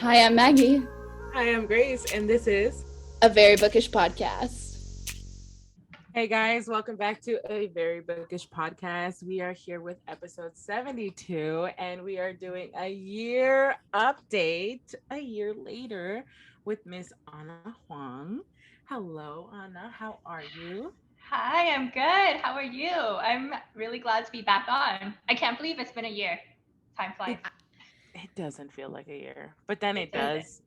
Hi, I'm Maggie, Hi, I'm Grace, and this is a very bookish podcast. Hey guys, welcome back to a Very Bookish podcast. We are here with episode 72, and we are doing a year update a year later with Miss Anna Huang. Hello, Anna. How are you? Hi, I'm good. How are you? I'm really glad to be back on. I can't believe it's been a year. Time flies. It doesn't feel like a year, but then it doesn't. does.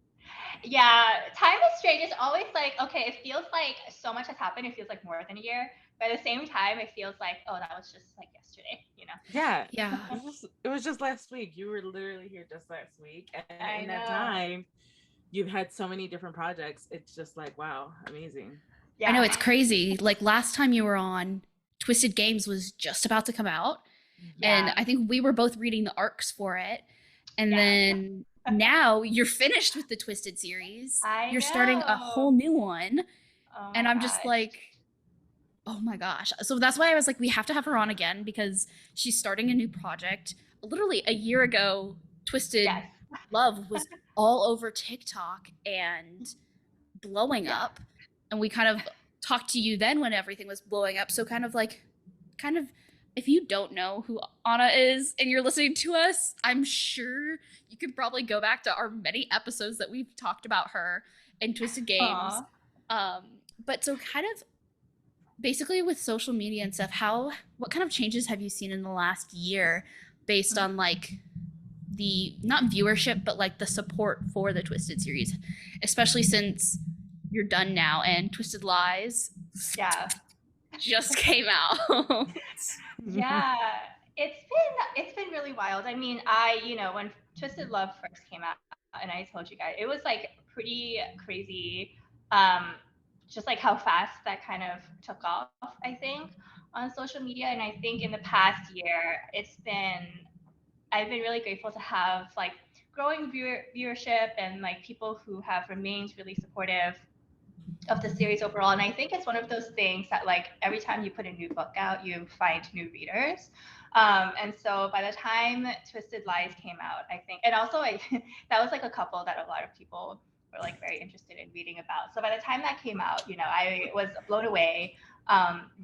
Yeah, time is strange. It's always like, okay, it feels like so much has happened. It feels like more than a year. But at the same time, it feels like, oh, that was just like yesterday, Yeah. Yeah. It was just last week. You were literally here just last week. And I in that know. time, you've had so many different projects. It's just like, wow, amazing. I know, it's crazy. Like last time you were on, Twisted Games was just about to come out. And I think we were both reading the arcs for it. And then now you're finished with the Twisted series. You're starting a whole new one. Oh and my I'm just gosh. like, oh my gosh. So that's why I was like, we have to have her on again because she's starting a new project. Literally a year ago, Twisted Yes. Love was all over TikTok and blowing up. And we kind of talked to you then when everything was blowing up. So kind of if you don't know who Anna is and you're listening to us, I'm sure you could probably go back to our many episodes that we've talked about her in Twisted Games. But so kind of basically with social media and stuff, what kind of changes have you seen in the last year based on like the not viewership but like the support for the Twisted series, especially since you're done now and Twisted Lies just came out. Yeah, it's been really wild. I mean, when Twisted Love first came out, and I told you guys, it was like pretty crazy, just like how fast that kind of took off, I think, on social media. And I think in the past year, I've been really grateful to have like growing viewership and like people who have remained really supportive of the series overall. And I think it's one of those things that like every time you put a new book out, you find new readers. And so by the time Twisted Lies came out, I think, and also that was like a couple that a lot of people were like very interested in reading about. So by the time that came out, I was blown away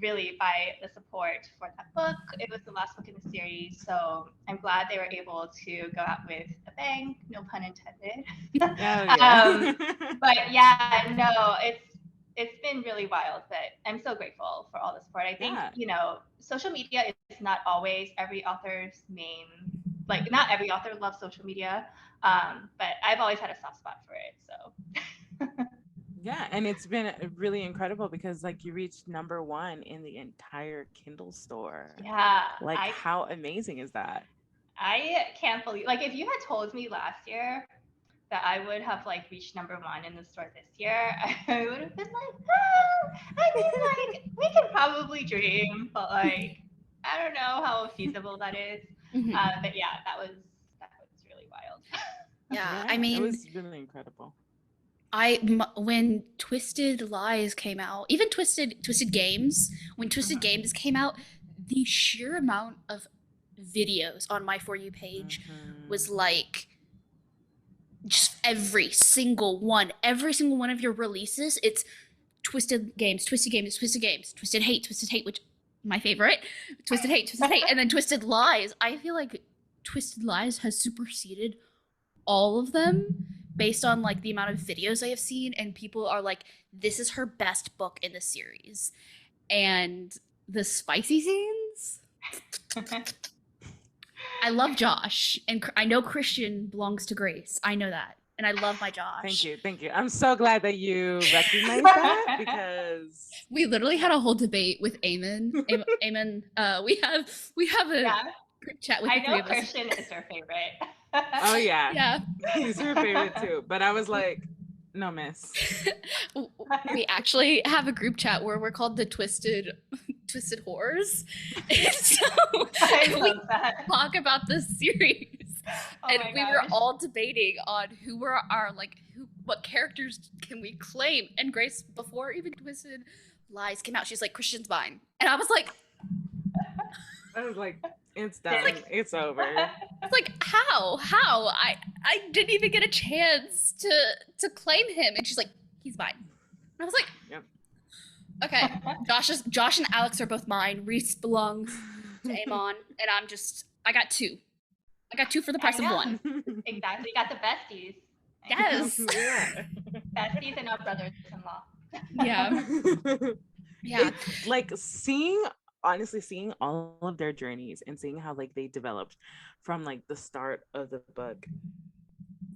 really by the support for that book. It was the last book in the series, so I'm glad they were able to go out with a bang, no pun intended. But yeah, no, it's been really wild, but I'm so grateful for all the support. I think, social media is not always every author's main, like not every author loves social media, but I've always had a soft spot for it, so. Yeah, and it's been really incredible because like you reached #1 in the entire Kindle store. Yeah. Like how amazing is that? I can't believe, like if you had told me last year that I would have like reached #1 in the store this year, I would have been like, I mean, like we can probably dream, but like I don't know how feasible that is. But yeah, that was really wild. Yeah, I mean, it was really incredible. When Twisted Lies came out, even Twisted Games, when Twisted Games came out, the sheer amount of videos on my For You page was like just every single one of your releases, it's Twisted Games, Twisted Games, Twisted Games, Twisted Hate, which my favorite, Twisted Hate, and then Twisted Lies. I feel like Twisted Lies has superseded all of them based on like the amount of videos I have seen, and people are like, this is her best book in the series. And the spicy scenes, I love Josh, and I know Christian belongs to Grace. I know that, and I love my Josh. Thank you. I'm so glad that you recognize that because we literally had a whole debate with Eamon. Eamon, we have a group chat with the three of us. I know Christian is her favorite. Oh yeah, yeah, he's her favorite too. But I was like, no, miss. We actually have a group chat where we're called the Twisted Whores. And so we talk about this series. And we were all debating on what characters can we claim. And Grace, before even Twisted Lies came out, she's like, Christian's mine. And I was like, I was like, it's done. It's over. It's like, how? I didn't even get a chance to claim him. And she's like, he's mine. And I was like, Yep. okay. Josh and Alex are both mine. Reese belongs to Amon, and I got two. I got two for the price of one. Exactly. You got the besties. Yes. Yeah. Besties and our brothers-in-law. Yeah. Yeah. It's like honestly seeing all of their journeys and seeing how like they developed from like the start of the book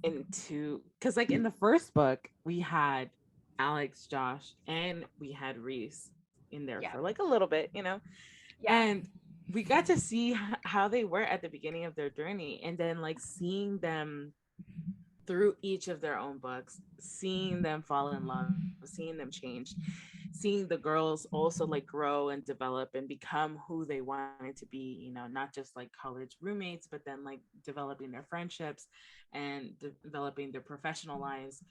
into, because like in the first book we had Alex, Josh, and we had Reese in there for like a little bit, you know. And we got to see how they were at the beginning of their journey, and then like seeing them through each of their own books, seeing them fall in love, seeing them change, seeing the girls also like grow and develop and become who they wanted to be, you know, not just like college roommates, but then like developing their friendships and developing their professional lives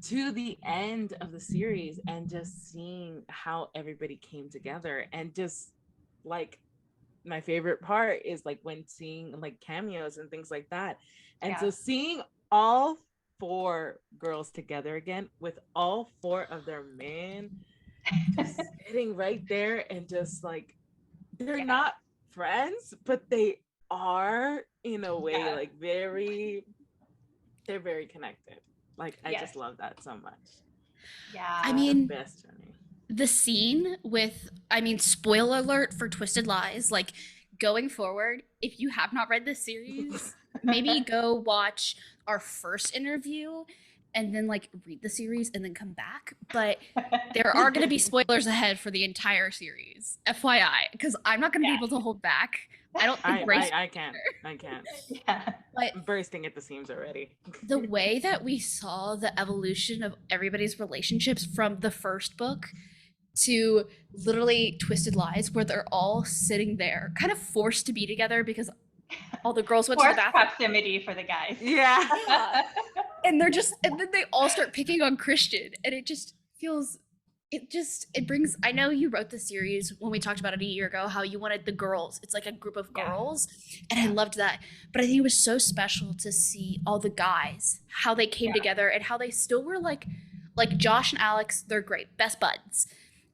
to the end of the series, and just seeing how everybody came together. And just like my favorite part is like when seeing like cameos and things like that, and so seeing all four girls together again with all four of their men just sitting right there, and just like they're not friends, but they are in a way like they're very connected. Like I just love that so much. Yeah. I mean, best journey. The scene with, I mean, spoiler alert for Twisted Lies, like going forward, if you have not read this series, maybe go watch our first interview and then like read the series and then come back. But there are going to be spoilers ahead for the entire series, FYI, because I'm not going to be able to hold back. I don't think Grace. I can't. Yeah. But I'm bursting at the seams already. The way that we saw the evolution of everybody's relationships from the first book to literally Twisted Lies, where they're all sitting there, kind of forced to be together because all the girls went to the bathroom. Proximity for the guys. Yeah. And then they all start picking on Christian, and it just feels, it brings, I know you wrote the series when we talked about it a year ago, how you wanted the girls, it's like a group of girls, and I loved that. But I think it was so special to see all the guys, how they came together, and how they still were like Josh and Alex, they're great, best buds.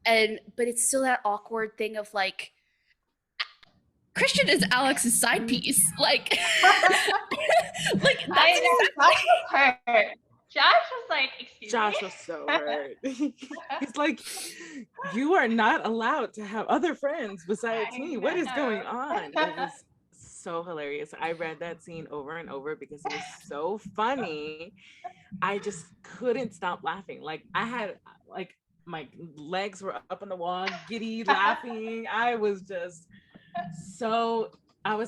But it's still that awkward thing of like, Christian is Alex's side piece. Like, like I know, Josh was hurt. Josh was like, excuse Josh me. was so hurt. He's like, you are not allowed to have other friends besides me. What is going on? It was so hilarious. I read that scene over and over because it was so funny. I just couldn't stop laughing. Like I had like my legs were up on the wall, giddy, laughing. I was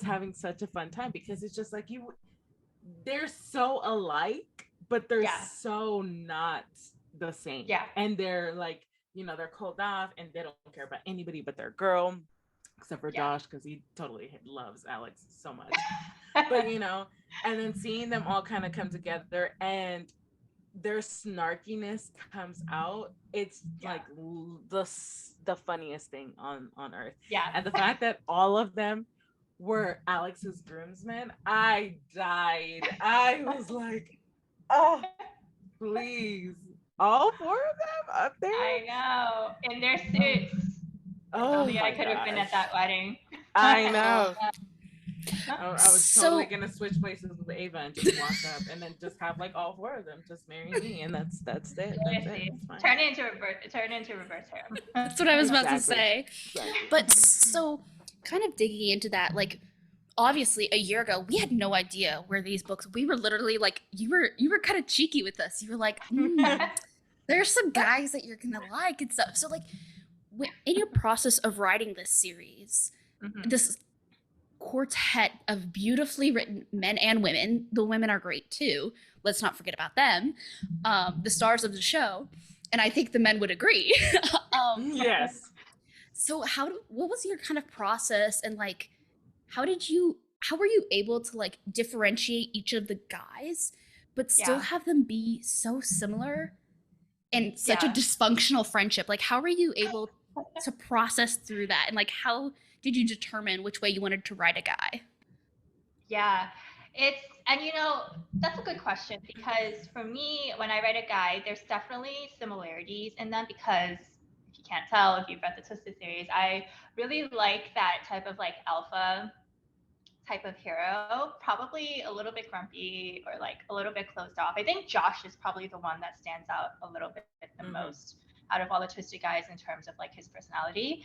having such a fun time because it's just like they're so alike, but they're so not the same. Yeah. And they're like, you know, they're cold off and they don't care about anybody but their girl, except for Josh, because he totally loves Alex so much. But you know, and then seeing them all kind of come together and their snarkiness comes out, it's like the funniest thing on earth. Yeah. And the fact that all of them were Alex's groomsmen, I died. I was like, oh, please. All four of them up there? I know. In their suits. Oh, I could have been at that wedding. I know. I was totally gonna switch places with Ava and just walk up and then just have like all four of them just marry me, and that's it. That's it. Turn it into reverse harem. That's what I was about to say. Exactly. But so kind of digging into that, like obviously a year ago we had no idea where these books, we were literally like, you were kind of cheeky with us. You were like, there's some guys that you're gonna like and stuff. So like in your process of writing this series, this quartet of beautifully written men and women, the women are great too, let's not forget about them, the stars of the show, and I think the men would agree. Yes. So what was your kind of process, and like how were you able to like differentiate each of the guys but still have them be so similar and such a dysfunctional friendship? Like how were you able to process through that, and like how did you determine which way you wanted to write a guy? Yeah, and that's a good question because for me, when I write a guide, there's definitely similarities in them because if you can't tell, if you've read the Twisted series, I really like that type of like alpha type of hero, probably a little bit grumpy or like a little bit closed off. I think Josh is probably the one that stands out a little bit the most out of all the Twisted guys in terms of like his personality.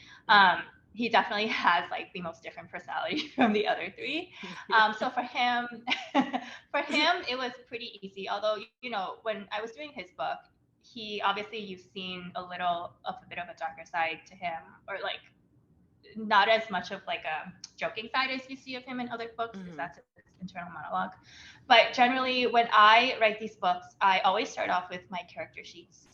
He definitely has like the most different personality from the other three. So for him, it was pretty easy. Although, when I was doing his book, he obviously you've seen a bit of a darker side to him, or like not as much of like a joking side as you see of him in other books, because that's his internal monologue. But generally, when I write these books, I always start off with my character sheets.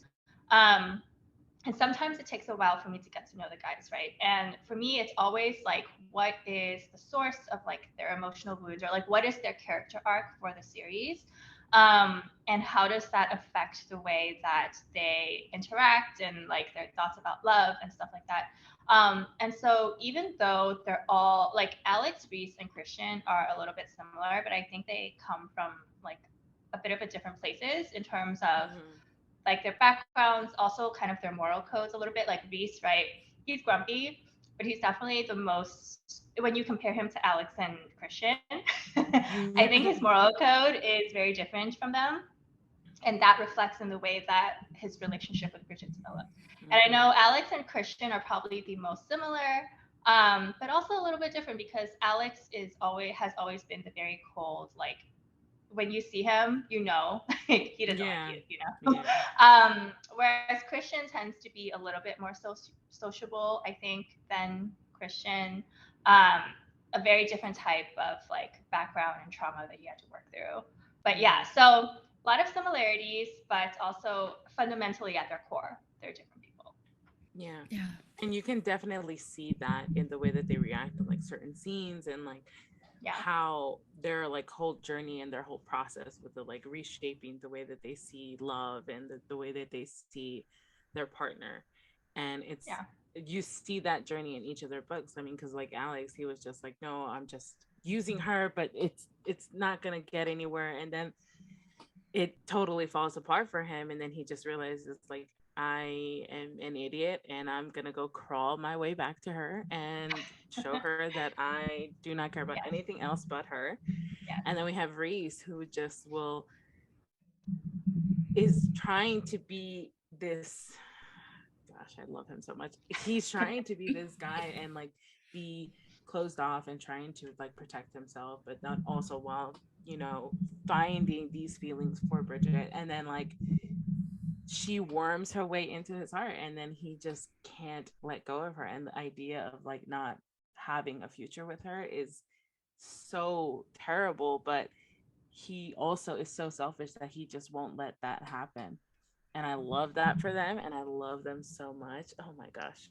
And sometimes it takes a while for me to get to know the guys, right? And for me, it's always like, what is the source of like their emotional wounds, or like what is their character arc for the series? And how does that affect the way that they interact and like their thoughts about love and stuff like that? And so even though they're all like Alex, Reese, and Christian are a little bit similar, but I think they come from like a bit of a different places in terms of like their backgrounds, also kind of their moral codes a little bit. Like Reese, right? He's grumpy, but he's definitely the most, when you compare him to Alex and Christian, I think his moral code is very different from them. And that reflects in the way that his relationship with Bridget developed. And I know Alex and Christian are probably the most similar, but also a little bit different because Alex has always been the very cold, like when you see him, he doesn't like you, whereas Christian tends to be a little bit more sociable, I think, than Christian. A very different type of like background and trauma that you had to work through. But yeah, so a lot of similarities, but also fundamentally at their core, they're different people. Yeah. And you can definitely see that in the way that they react in like certain scenes, and like how their like whole journey and their whole process with the like reshaping the way that they see love and the way that they see their partner. And it's you see that journey in each of their books. I mean, because like Alex, he was just like, no, I'm just using her, but it's not gonna get anywhere. And then it totally falls apart for him, and then he just realizes like, I am an idiot and I'm gonna go crawl my way back to her and show her that I do not care about anything else but her. And then we have Reese, who just is trying to be this, gosh, I love him so much. He's trying to be this guy and like be closed off and trying to like protect himself, but not also while finding these feelings for Bridget. And then like she worms her way into his heart, and then he just can't let go of her. And the idea of like not having a future with her is so terrible, but he also is so selfish that he just won't let that happen. And I love that for them, and I love them so much. Oh my gosh.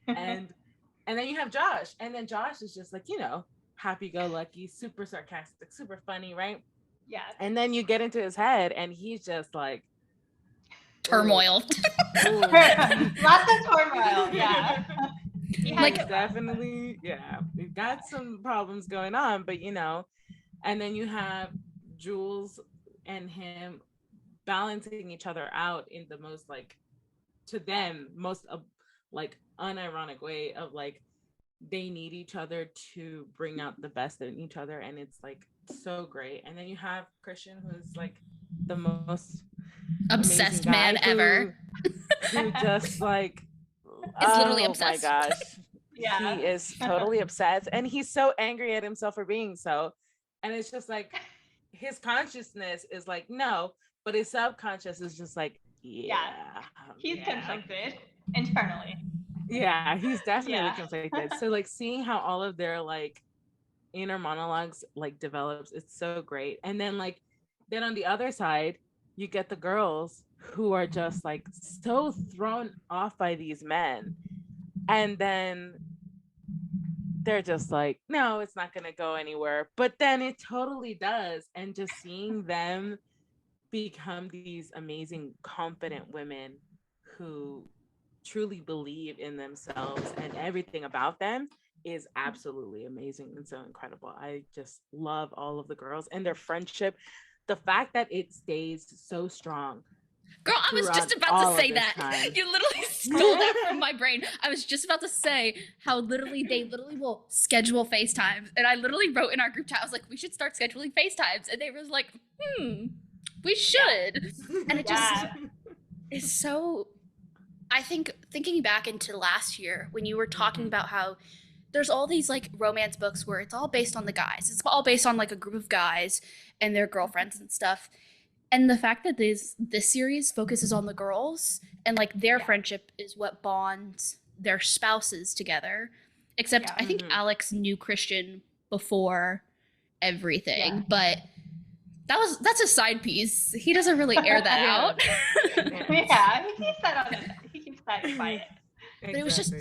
And then you have Josh, and then Josh is just like, happy-go-lucky, super sarcastic, super funny, right? Yeah. And then you get into his head, and he's just like turmoil. Lots of turmoil. Yeah. Like definitely, we've got some problems going on, but and then you have Jules and him balancing each other out in the most like, to them, most like unironic way of like, they need each other to bring out the best in each other, and it's like so great. And then you have Christian, who's like the most obsessed man ever, who just like is literally obsessed. Oh my gosh. He is totally obsessed, and he's so angry at himself for being so. And it's just like his consciousness is like no, but his subconscious is just like he's conflicted internally. Yeah, he's definitely conflicted. So like seeing how all of their like inner monologues like develops, it's so great. And then on the other side, you get the girls who are just like so thrown off by these men, and then they're just like, no, it's not gonna go anywhere, but then it totally does. And just seeing them become these amazing, confident women who truly believe in themselves, and everything about them is absolutely amazing and so incredible. I just love all of the girls and their friendship. The fact that it stays so strong Girl, I was throughout just about to all of say this that. time. You literally stole that from my brain. I was just about to say how they literally will schedule FaceTimes. And I literally wrote in our group chat, I was like, we should start scheduling FaceTimes. And they were like, we should. And it just Yeah. is so, I think thinking back into last year when you were talking about how there's all these like romance books where it's all based on the guys. It's all based on like a group of guys and their girlfriends and stuff. And the fact that this series focuses on the girls and like their friendship is what bonds their spouses together. Except I think Alex knew Christian before everything, but that's a side piece. He doesn't really air that out. Yeah, he keeps that quiet. But it was just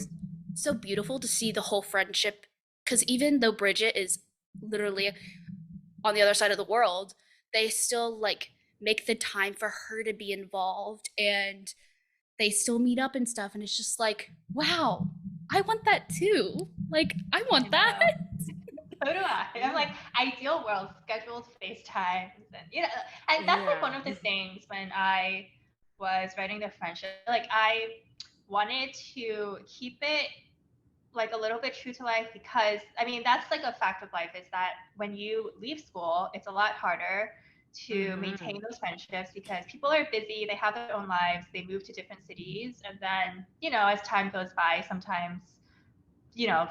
so beautiful to see the whole friendship, because even though Bridget is literally on the other side of the world, they still like make the time for her to be involved, and they still meet up and stuff, and it's just like, wow, I want that too. Like, I want that. So do I. I'm like, ideal world, scheduled FaceTimes, and and that's like one of the things when I was writing the friendship, like I wanted to keep it like a little bit true to life, because I mean that's like a fact of life, is that when you leave school, it's a lot harder to maintain those friendships because people are busy, they have their own lives, they move to different cities, and then as time goes by, sometimes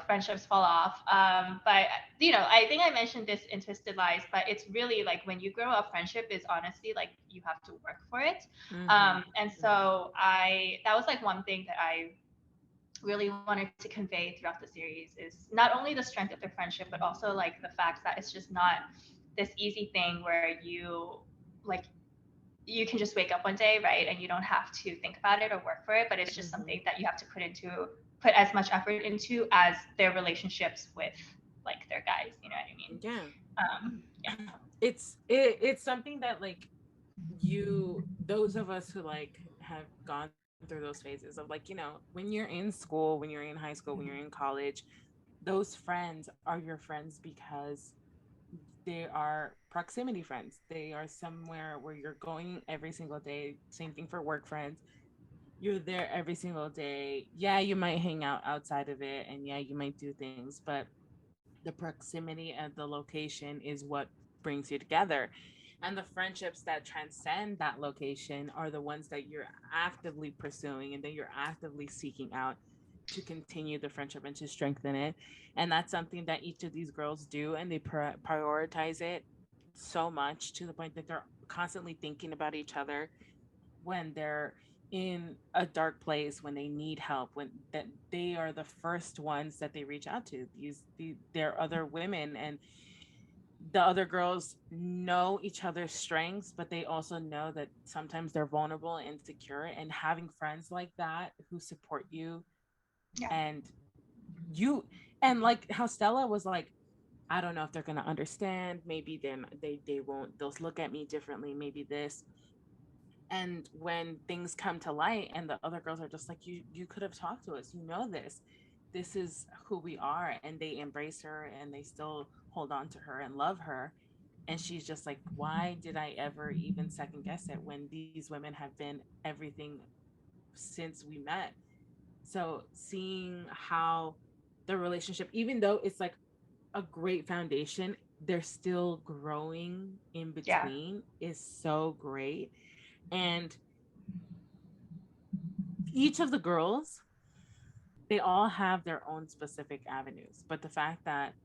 friendships fall off. But I think I mentioned this in Twisted Lies, but it's really like when you grow up, friendship is honestly like you have to work for it. And so that was like one thing that I really wanted to convey throughout the series, is not only the strength of their friendship, but also like the fact that it's just not this easy thing where you can just wake up one day, right, and you don't have to think about it or work for it, but it's just something that you have to put as much effort into as their relationships with like their guys, you know what I mean? It's something that like those of us who like have gone through those phases of like, when you're in school, when you're in high school, when you're in college, those friends are your friends because they are proximity friends. They are somewhere where you're going every single day. Same thing for work friends. You're there every single day. Yeah, you might hang out outside of it, and yeah, you might do things, but the proximity and the location is what brings you together. And the friendships that transcend that location are the ones that you're actively pursuing and that you're actively seeking out to continue the friendship and to strengthen it. And that's something that each of these girls do, and they prioritize it so much to the point that they're constantly thinking about each other when they're in a dark place, when they need help, when that they are the first ones that they reach out to. They're other women, and the other girls know each other's strengths, but they also know that sometimes they're vulnerable and insecure, and having friends like that who support you and like how Stella was like, I don't know if they're going to understand, maybe they won't, they'll look at me differently, maybe this. And when things come to light and the other girls are just like, you could have talked to us, this is who we are, and they embrace her and they still hold on to her and love her. And she's just like, why did I ever even second guess it when these women have been everything since we met? So seeing how the relationship, even though it's like a great foundation, they're still growing in between, is so great. And each of the girls, they all have their own specific avenues, but the fact that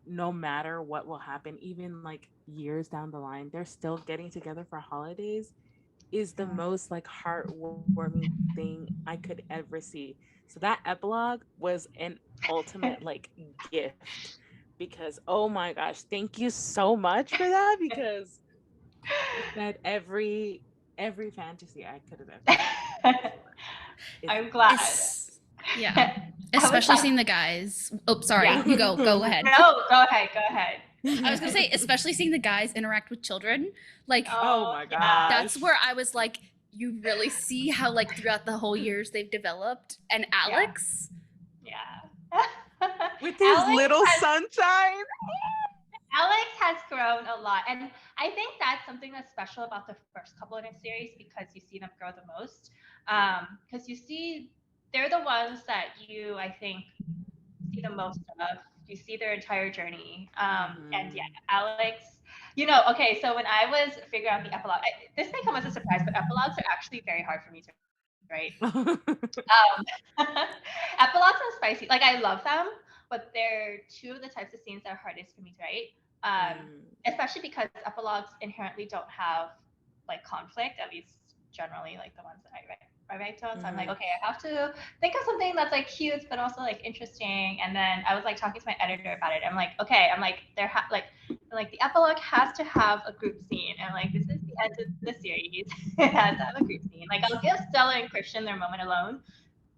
no matter what will happen, even like years down the line, they're still getting together for holidays is the most like heartwarming thing I could ever see. So that epilogue was an ultimate like gift, because oh my gosh, thank you so much for that, because that every fantasy I could have ever. I'm glad. Yeah. Especially seeing the guys. Oh, sorry. You go ahead. No, go ahead. I was gonna say, especially seeing the guys interact with children. Like, oh my god. That's where I was like, you really see how like throughout the whole years they've developed. And Alex, Yeah. With his Alex little has, sunshine. Alex has grown a lot. And I think that's something that's special about the first couple in a series because you see them grow the most. Because you see, they're the ones that you, I think, see the most of. You see their entire journey. And yeah, Alex, okay, so when I was figuring out the epilogue, this may come as a surprise, but epilogues are actually very hard for me to write. Epilogues are spicy. Like, I love them, but they're two of the types of scenes that are hardest for me to write. Especially because epilogues inherently don't have like conflict, at least generally like the ones that I write on. So I'm like, okay, I have to think of something that's like cute but also like interesting. And then I was like talking to my editor about it. I'm like, okay, like the epilogue has to have a group scene, and like this is the end of the series. It has to have a group scene. Like, I'll give Stella and Christian their moment alone,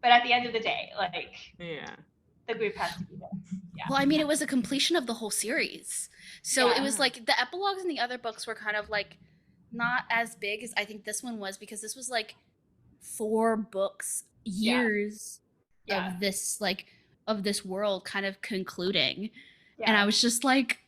but at the end of the day, like, the group has to be there. Yeah. Well, I mean, it was a completion of the whole series. So it was like the epilogues in the other books were kind of like not as big as I think this one was, because this was like 4 books, years of this of this world kind of concluding. And I was just like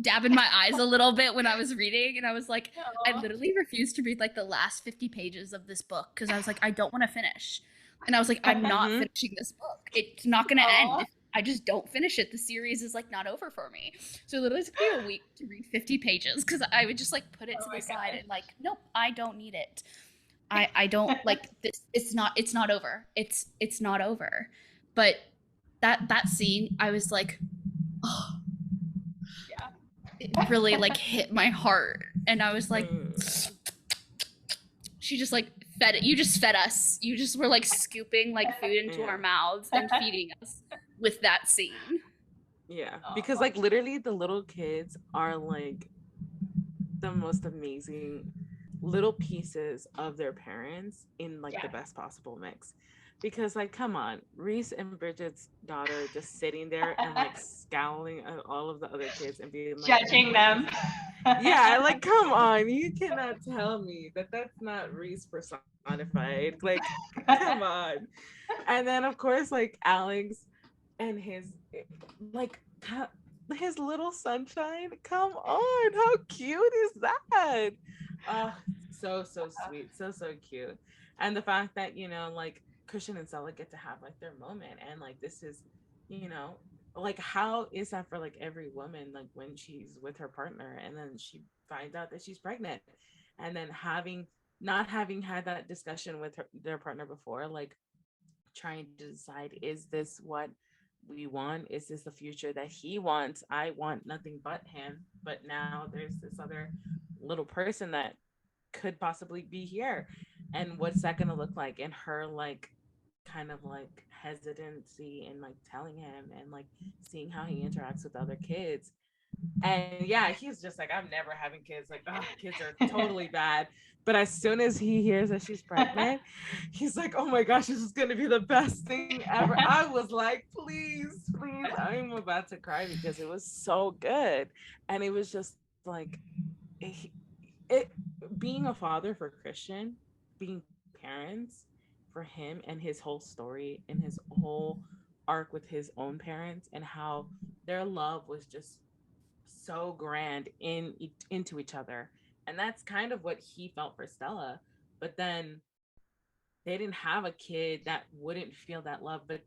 dabbing my eyes a little bit when I was reading, and I was like, I literally refused to read like the last 50 pages of this book because I was like, I don't want to finish. And I was like, I'm not finishing this book. It's not going to end. I just don't finish it. The series is like not over for me. So it literally took me a week to read 50 pages because I would just like put it to the side and like, nope, I don't need it. I don't like this. It's not over. It's not over. But that scene, I was like, oh, it really like hit my heart. And I was like, she just like fed it. You just fed us. You just were like scooping like food into our mouths and feeding us with that scene. Yeah, because like literally the little kids are like the most amazing little pieces of their parents in like the best possible mix. Because like, come on, Reese and Bridget's daughter just sitting there and like scowling at all of the other kids and being like, judging them. Yeah, like, come on, you cannot tell me that that's not Reese personified. Like, come on. And then of course like Alex and his like his little sunshine. Come on, how cute is that? So sweet, so cute. And the fact that, like Christian and Stella get to have like their moment, and like this is, like, how is that for like every woman, like when she's with her partner and then she finds out that she's pregnant, and then not having had that discussion with their partner before, like trying to decide, is this what we want? Is this the future that he wants? I want nothing but him, but now there's this other little person that could possibly be here, and what's that gonna look like? And her like kind of like hesitancy and like telling him, and like seeing how he interacts with other kids. And yeah, he's just like, I'm never having kids. Like, oh, kids are totally bad. But as soon as he hears that she's pregnant, he's like, oh my gosh, this is going to be the best thing ever. I was like, please, I'm about to cry because it was so good. And it was just like, it being a father for Christian, being parents for him, and his whole story and his whole arc with his own parents, and how their love was just so grand into each other. And that's kind of what he felt for Stella. But then they didn't have a kid that wouldn't feel that love. But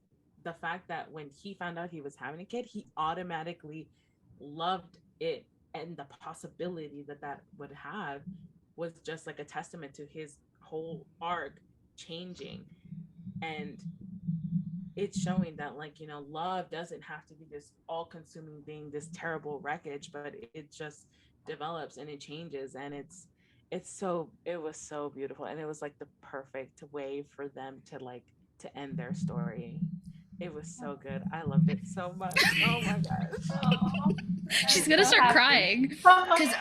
the fact that when he found out he was having a kid, he automatically loved it, and the possibility that would have was just like a testament to his whole arc changing. And it's showing that, like, love doesn't have to be this all-consuming thing, this terrible wreckage, but it just develops and it changes. And it was so beautiful, and it was like the perfect way for them to end their story. It was so good. I loved it so much. Oh my gosh. She's gonna start crying because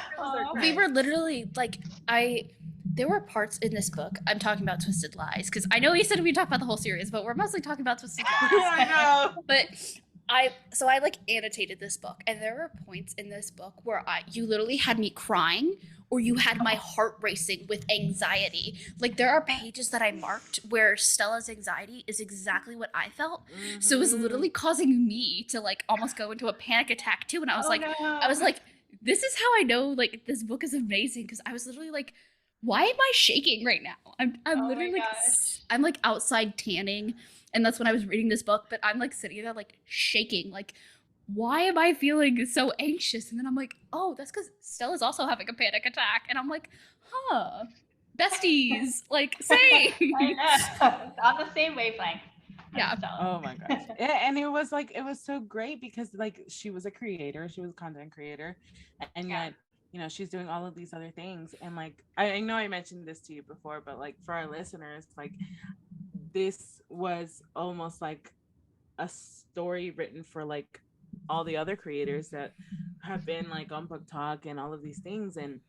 we were literally like, there were parts in this book. I'm talking about Twisted Lies because I know you said we talk about the whole series, but we're mostly talking about Twisted Lies. I know. But I like annotated this book, and there were points in this book where you literally had me crying or you had my heart racing with anxiety. Like there are pages that I marked where Stella's anxiety is exactly what I felt. So it was literally causing me to like almost go into a panic attack too. And I was like, this is how I know like this book is amazing, because I was literally like, why am I shaking right now? I'm literally like, I'm like outside tanning, and that's when I was reading this book, but I'm like sitting there like shaking, like, why am I feeling so anxious? And then I'm like, oh, that's because Stella's also having a panic attack. And I'm like, huh, besties, like, same. I know. On the same wavelength. Yeah. Oh my gosh. Yeah, and it was so great because like she was a creator, she was a content creator, and yet, you know, she's doing all of these other things. And like, I know I mentioned this to you before, but like for our listeners, like this was almost like a story written for like all the other creators that have been like on Book Talk and all of these things. And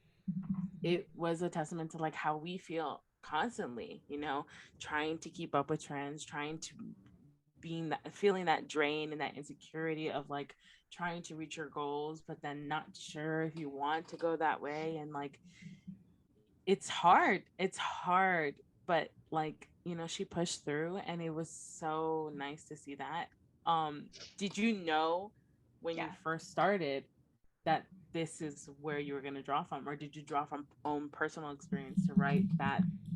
it was a testament to like how we feel constantly, you know, trying to keep up with trends, trying to feeling that drain and that insecurity of like trying to reach your goals, but then not sure if you want to go that way. And like, it's hard, but like, you know, she pushed through, and it was so nice to see that. Did you know when you first started that this is where you were going to draw from, or did you draw from own personal experience to write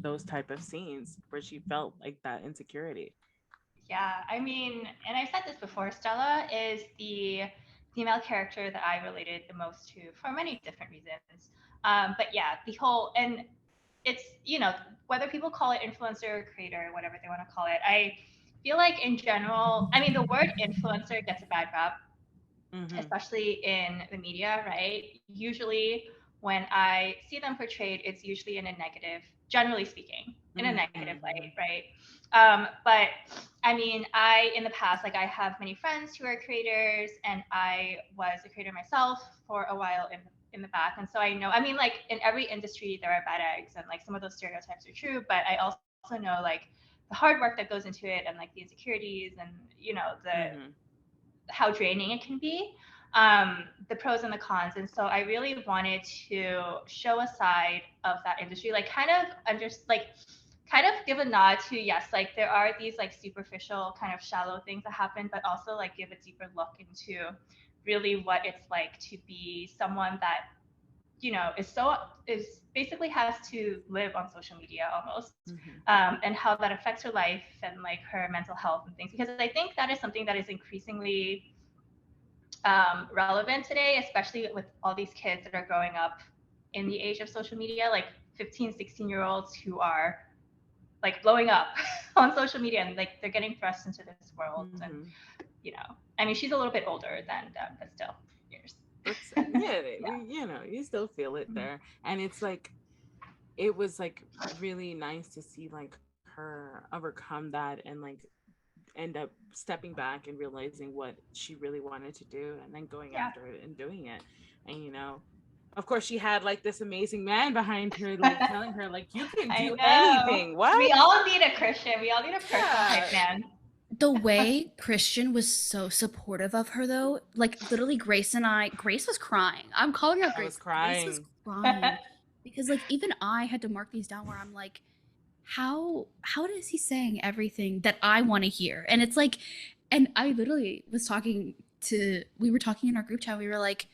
those type of scenes where she felt like that insecurity? Yeah, I mean, and I've said this before, Stella is the female character that I related the most to for many different reasons. But yeah, the whole, and it's, you know, whether people call it influencer, creator, whatever they want to call it, I feel like in general, I mean, the word influencer gets a bad rap, especially in the media, right? Usually when I see them portrayed, it's usually in a negative, generally speaking, in a negative light, right? But I mean, in the past, like I have many friends who are creators, and I was a creator myself for a while in the back. And so I know, I mean, like in every industry, there are bad eggs, and like some of those stereotypes are true, but I also know like the hard work that goes into it, and like the insecurities, and, you know, how draining it can be, the pros and the cons. And so I really wanted to show a side of that industry, like kind of give a nod to, yes, like there are these like superficial kind of shallow things that happen, but also like give a deeper look into really what it's like to be someone that, you know, is basically has to live on social media almost, and how that affects her life and like her mental health and things, because I think that is something that is increasingly relevant today, especially with all these kids that are growing up in the age of social media, like 15, 16-year-olds who are like blowing up on social media, and like they're getting thrust into this world. And, you know, I mean, she's a little bit older than them, but still years. You know, you still feel it there. And it's like, it was like really nice to see like her overcome that and like end up stepping back and realizing what she really wanted to do, and then going after it and doing it. And, you know, of course she had like this amazing man behind her, like telling her like, you can do anything. What? We all need a Christian. We all need a person type man. The way Christian was so supportive of her, though, like literally Grace was crying. I'm calling her Grace. Grace was crying because like even I had to mark these down where I'm like, how is he saying everything that I want to hear? And it's like, and I literally we were talking in our group chat. We were like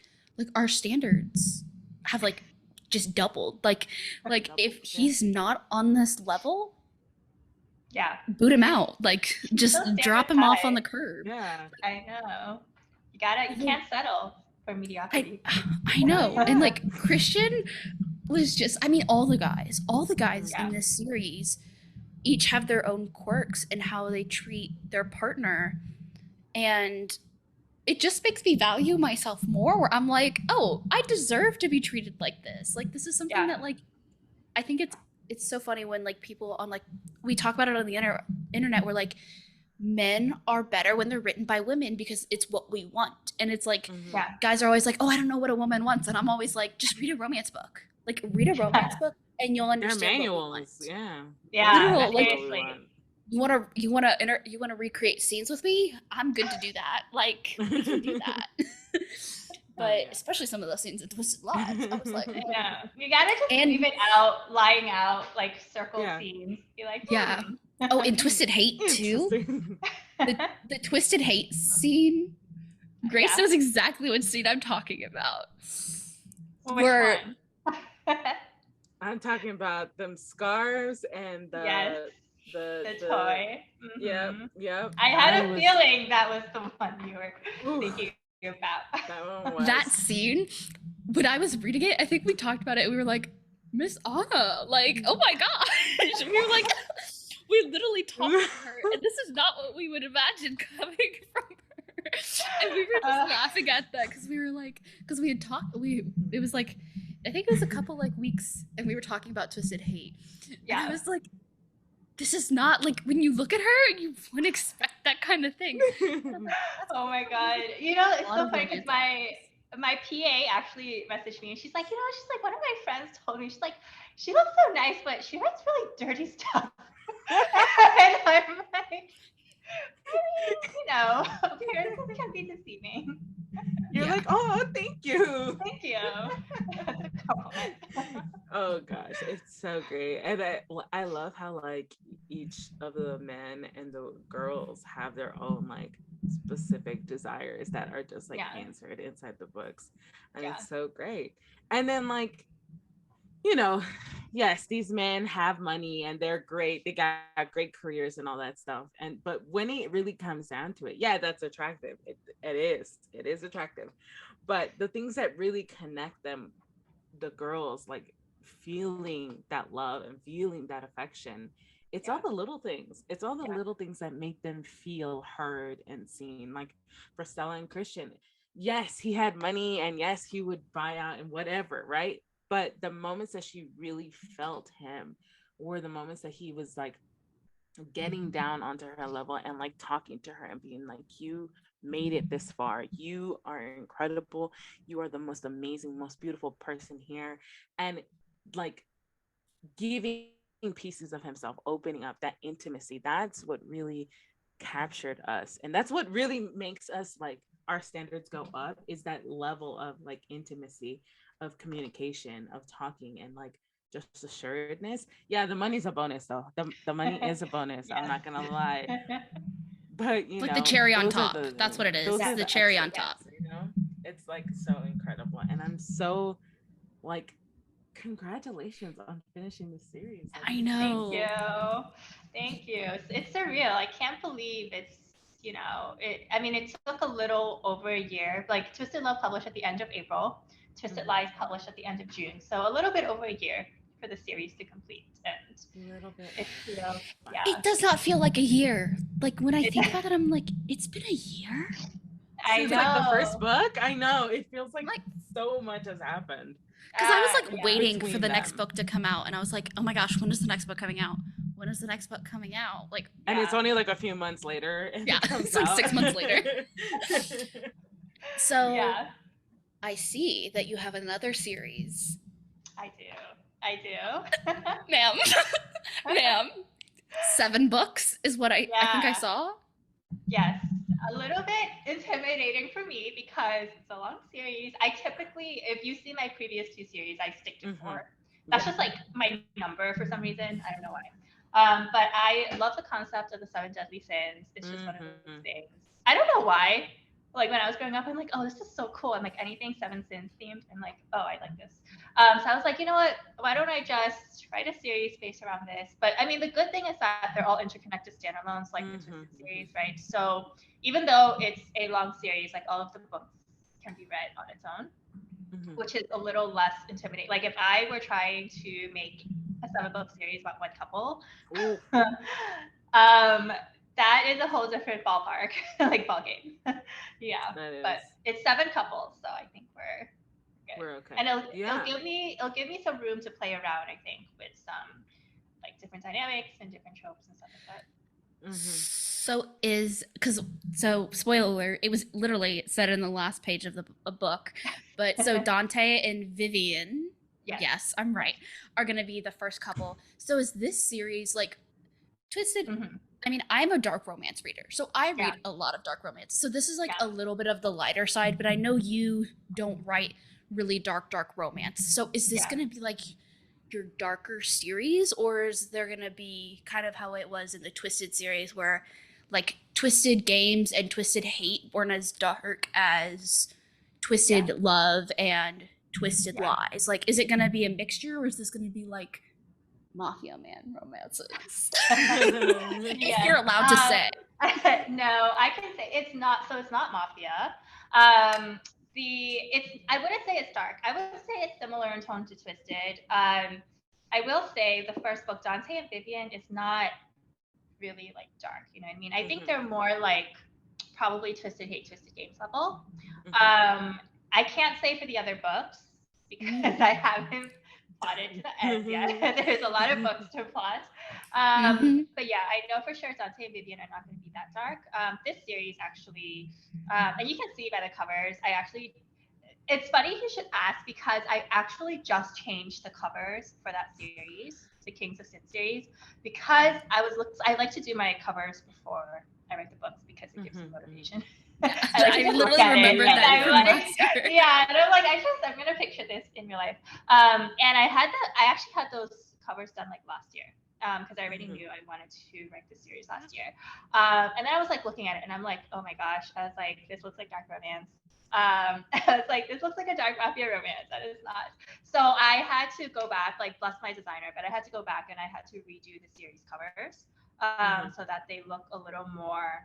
our standards have like just doubled. Like if he's not on this level, boot him out. Like just drop him off on the curb. Yeah, I know. You can't settle for mediocrity. I know. And like Christian was just, I mean, all the guys in this series each have their own quirks and how they treat their partner, and it just makes me value myself more, where I'm like, oh, I deserve to be treated like this. Like this is something that like, I think it's so funny when like people on like, we talk about it on the internet where like men are better when they're written by women because it's what we want. And it's like, guys are always like, oh, I don't know what a woman wants. And I'm always like, just read a romance book. Like read a romance book and you'll understand manuals. What we want. Yeah. Literal, like, you want to recreate scenes with me? I'm good to do that. Like we can do that. but especially some of those scenes in Twisted Lives, I was like, I know. You gotta just And- leave it out, lying out, like circle scenes. Be like, yeah. Oh, in Twisted Hate too. The Twisted Hate scene. Grace knows exactly what scene I'm talking about. Which one? I'm talking about them scarves and the toy. Yep. I had a feeling that was the one you were thinking about. That one was. That scene, when I was reading it, I think we talked about it. We were like, Miss Anna, like, oh my gosh. We were like, we literally talked to her, and this is not what we would imagine coming from her. And we were just laughing at that because we were like, because we had talked, it was like, I think it was a couple like weeks, and we were talking about Twisted Hate. Yeah. And I was like, this is not like, when you look at her, you wouldn't expect that kind of thing. Oh my god. You know, it's so funny because my PA actually messaged me and she's like, she's like, one of my friends told me, she's like, she looks so nice, but she writes really dirty stuff. And I'm like, appearances can be deceiving. You're like, oh, thank you. Thank you. That's a compliment. Oh gosh, it's so great. And I love how like each of the men and the girls have their own like specific desires that are just like answered inside the books. And it's so great. And then like, yes, these men have money and they're great. They got great careers and all that stuff. But when it really comes down to it, that's attractive. It is attractive. But the things that really connect them, the girls, like feeling that love and feeling that affection, it's all the little things. It's all the little things that make them feel heard and seen. Like for Stella and Christian, yes, he had money and yes, he would buy out and whatever, right? But the moments that she really felt him were the moments that he was like getting down onto her level and like talking to her and being like, you made it this far. You are incredible. You are the most amazing, most beautiful person here. And like giving pieces of himself, opening up that intimacy. That's what really captured us. And that's what really makes us like our standards go up, is that level of like intimacy, of communication, of talking, and like just assuredness. Yeah, the money's a bonus though. The money is a bonus. I'm not gonna lie. But like the cherry on top. That's what it is. It's the cherry on top. It's like so incredible. And I'm so like, congratulations on finishing the series. I know. Thank you. It's surreal. I can't believe it's, it took a little over a year. Like Twisted Love published at the end of April. Twisted Lies published at the end of June. So a little bit over a year for the series to complete. And a little bit. It does not feel like a year. Like when I think about it, I'm like, it's been a year? I know. Like the first book? I know. It feels like so much has happened. Because I was like waiting for the next book to come out, and I was like, oh my gosh, when is the next book coming out? When is the next book coming out? Like, and it's only like a few months later. It's like 6 months later. So I see that you have another series. I do. Ma'am. 7 books is what I think I saw. Yes. A little bit intimidating for me because it's a long series. I typically, if you see my previous 2 series, I stick to 4. That's just like my number for some reason. I don't know why. But I love the concept of the 7 deadly sins. It's just one of those things. I don't know why. Like when I was growing up, I'm like, oh, this is so cool. I'm like, anything 7 sins themed, I'm like, oh, I like this. So I was like, you know what? Why don't I just write a series based around this? But I mean, the good thing is that they're all interconnected standalones, like the Twisted series, right? So even though it's a long series, like all of the books can be read on its own, which is a little less intimidating. Like if I were trying to make a 7-book series about one couple, that is a whole different ballpark, like ball game. But it's 7 couples, so I think we're good. We're okay. And it'll give me some room to play around, I think, with some like different dynamics and different tropes and stuff like that. So spoiler alert, it was literally said in the last page of the book, but so Dante and Vivian, yes, I'm right, are going to be the first couple. So is this series like Twisted? I mean, I'm a dark romance reader, so I read Yeah. a lot of dark romance. So this is like Yeah. a little bit of the lighter side, but I know you don't write really dark romance. So is this Yeah. going to be like your darker series, or is there going to be kind of how it was in the Twisted series where like Twisted Games and Twisted Hate weren't as dark as Twisted Love and Twisted Lies? Like, is it going to be a mixture, or is this going to be like Mafia Man romances? If you're allowed to say. No, I can say it's not. So it's not Mafia. I wouldn't say it's dark. I would say it's similar in tone to Twisted. I will say the first book, Dante and Vivian, is not really like dark. You know what I mean? I think they're more like probably Twisted Hate, Twisted Games level. I can't say for the other books because I haven't plotted to the end yet. There's a lot of books to plot. But yeah, I know for sure Dante and Vivian are not going to be that dark. This series actually, and you can see by the covers, it's funny you should ask because I actually just changed the covers for that series, the Kings of Sin series, because I like to do my covers before I write the books because it gives me motivation. I literally remembered that from last year. Yeah, and I'm like, I'm gonna picture this in real life. And I actually had those covers done like last year. Because I already knew I wanted to write this series last year. And then I was like looking at it and I'm like, oh my gosh, I was like, this looks like dark romance. I was like, this looks like a dark mafia romance. That is not. So I had to go back, like bless my designer, but I had to go back and I had to redo the series covers so that they look a little more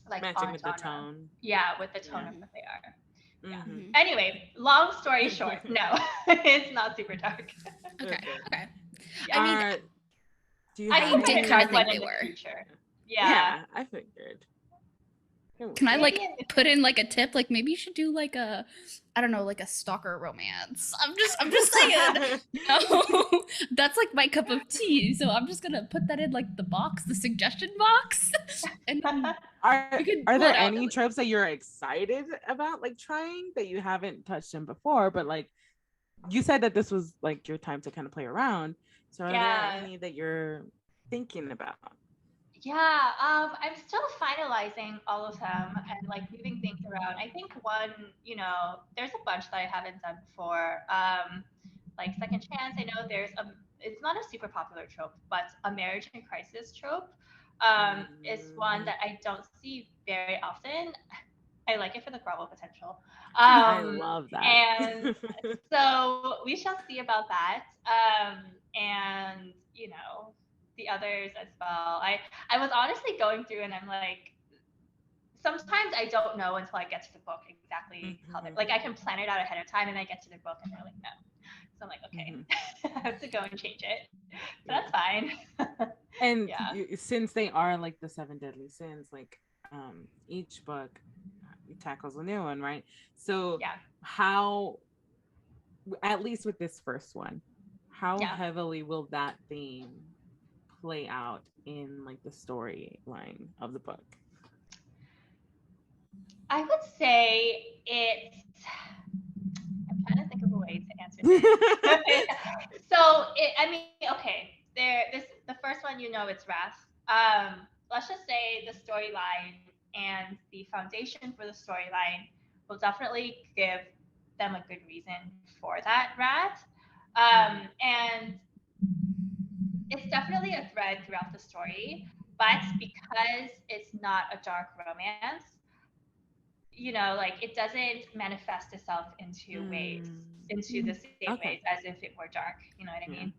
like matching with the tone. Yeah, with the tone of what they are. Yeah. Anyway, long story short, no, it's not super dark. Okay. Yeah. I did kind of think they were. Yeah, I figured. Can I like put in like a tip? Like maybe you should do like a, I don't know, like a stalker romance. I'm just saying. No, that's like my cup of tea. So I'm just gonna put that in like the suggestion box. And are there any tropes that you're excited about like trying that you haven't touched on before? But like you said that this was like your time to kind of play around. So are there any that you're thinking about? Yeah, I'm still finalizing all of them and like moving things around. I think one, there's a bunch that I haven't done before. Like Second Chance, I know it's not a super popular trope, but a marriage in crisis trope is one that I don't see very often. I like it for the grovel potential. I love that. And so we shall see about that. And the others as well. I was honestly going through and I'm like, sometimes I don't know until I get to the book exactly how they're like I can plan it out ahead of time and I get to the book and they're like, no. So I'm like, okay, I have to go and change it. So that's fine. And since they are like the 7 deadly sins, like each book tackles a new one, right? So how, at least with this first one, how heavily will that theme play out in like the storyline of the book? I would say I'm trying to think of a way to answer this. So the first one, it's Wrath. Let's just say the storyline and the foundation for the storyline will definitely give them a good reason for that Wrath. And it's definitely a thread throughout the story, but because it's not a dark romance, like it doesn't manifest itself into the same ways as if it were dark. You know what I mean?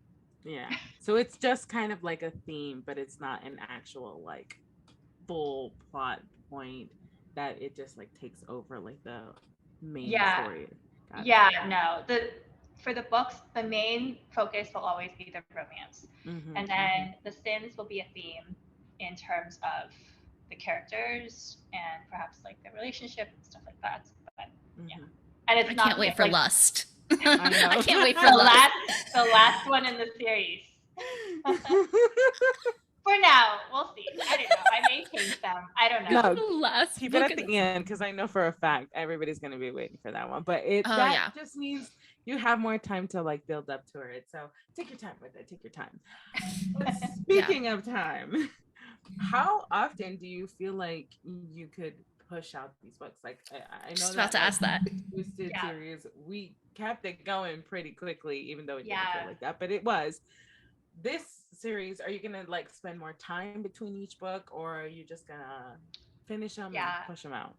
Yeah. So it's just kind of like a theme, but it's not an actual like full plot point that it just like takes over like the main story. No. For the books, the main focus will always be the romance. And then the sins will be a theme in terms of the characters and perhaps like the relationship and stuff like that. But and it's I can't wait for Lust. I can't wait for Lust. The last one in the series. For now, we'll see. I don't know. I may change them. I don't know. No, keep it at the end because I know for a fact everybody's going to be waiting for that one. But just means you have more time to like build up to it. So take your time with it. Take your time. But speaking of time, how often do you feel like you could push out these books? Like I know Just about that to like ask that. Twisted Yeah. series, we kept it going pretty quickly, even though it didn't feel Yeah. like that, but it was. This series, are you gonna like spend more time between each book, or are you just gonna finish them and Yeah. push them out?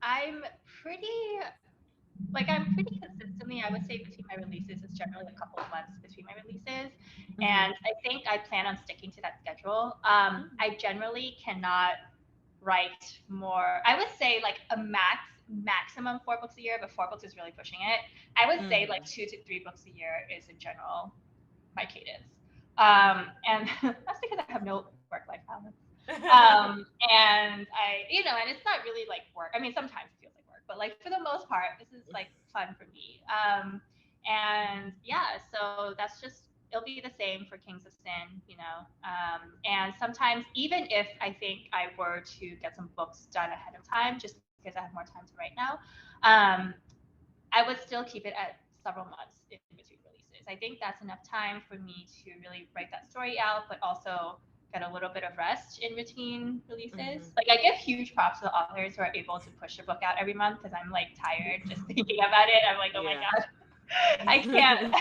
I'm pretty I'm pretty consistently, I would say between my releases, it's generally a couple of months between my releases. Mm-hmm. And I think I plan on sticking to that schedule. I generally cannot write more. I would say like a maximum 4 books a year, but 4 books is really pushing it. I would say like 2 to 3 books a year is in general my cadence. And that's because I have no work-life balance. And and it's not really like work. I mean, sometimes it feels like work, but like for the most part, this is like fun for me. And yeah, so that's just it'll be the same for Kings of Sin. And sometimes even if I think I were to get some books done ahead of time, just because I have more time to write now, I would still keep it at several months in between releases. I think that's enough time for me to really write that story out, but also get a little bit of rest in between releases. Like I give huge props to the authors who are able to push a book out every month because I'm like tired just thinking about it. I'm like, oh my god, I can't.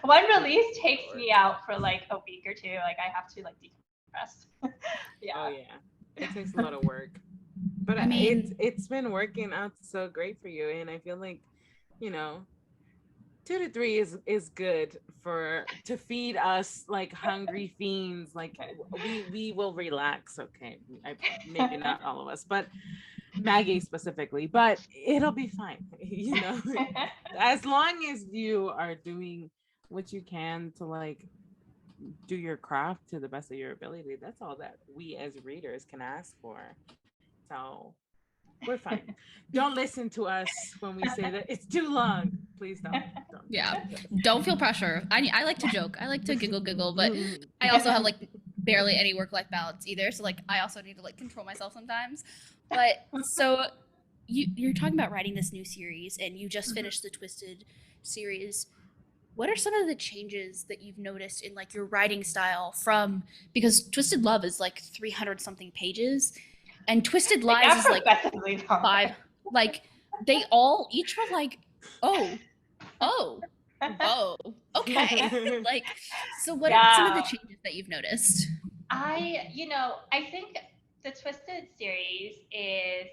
One release takes me out for like a week or two. Like I have to like decompress. Yeah. Oh yeah, it takes a lot of work, but I mean, it's been working out so great for you, and I feel like, you know, 2 to 3 is good for to feed us like hungry fiends. Like we will relax. Okay, maybe not all of us, but Maggie specifically, but it'll be fine. As long as you are doing what you can to like do your craft to the best of your ability, that's all that we as readers can ask for. So we're fine. Don't listen to us when we say that it's too long. Please don't yeah, listen to us. don't feel pressure. I like to joke. I like to giggle, but I also have like barely any work life balance either. So like I also need to like control myself sometimes. But so you're talking about writing this new series, and you just finished the Twisted series. What are some of the changes that you've noticed in like your writing style from, because Twisted Love is like 300 something pages and Twisted Like Lies not is like professionally long. 5, like they all each were like, oh, oh, oh, okay. Like, so what are some of the Yeah. changes that you've noticed? I think the Twisted series is,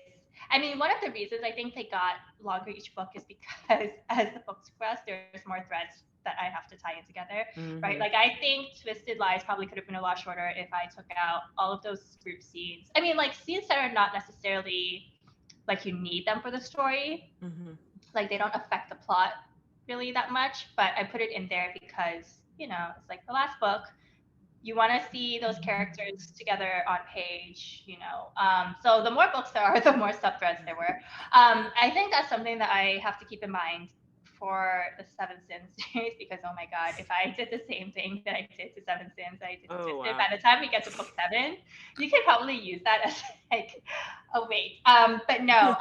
I mean, one of the reasons I think they got longer each book is because as the books progress, there's more threads that I have to tie in together, right? Like, I think Twisted Lies probably could have been a lot shorter if I took out all of those group scenes. I mean, like, scenes that are not necessarily like you need them for the story, like, they don't affect the plot really that much, but I put it in there because, it's like the last book you want to see those characters together on page. So the more books there are, the more subthreads there were. I think that's something that I have to keep in mind for the Seven Sins series because, oh my God, if I did the same thing that I did to Seven Sins, I did to Twisted, by the time we get to book 7, you can probably use that as like a weight. But no,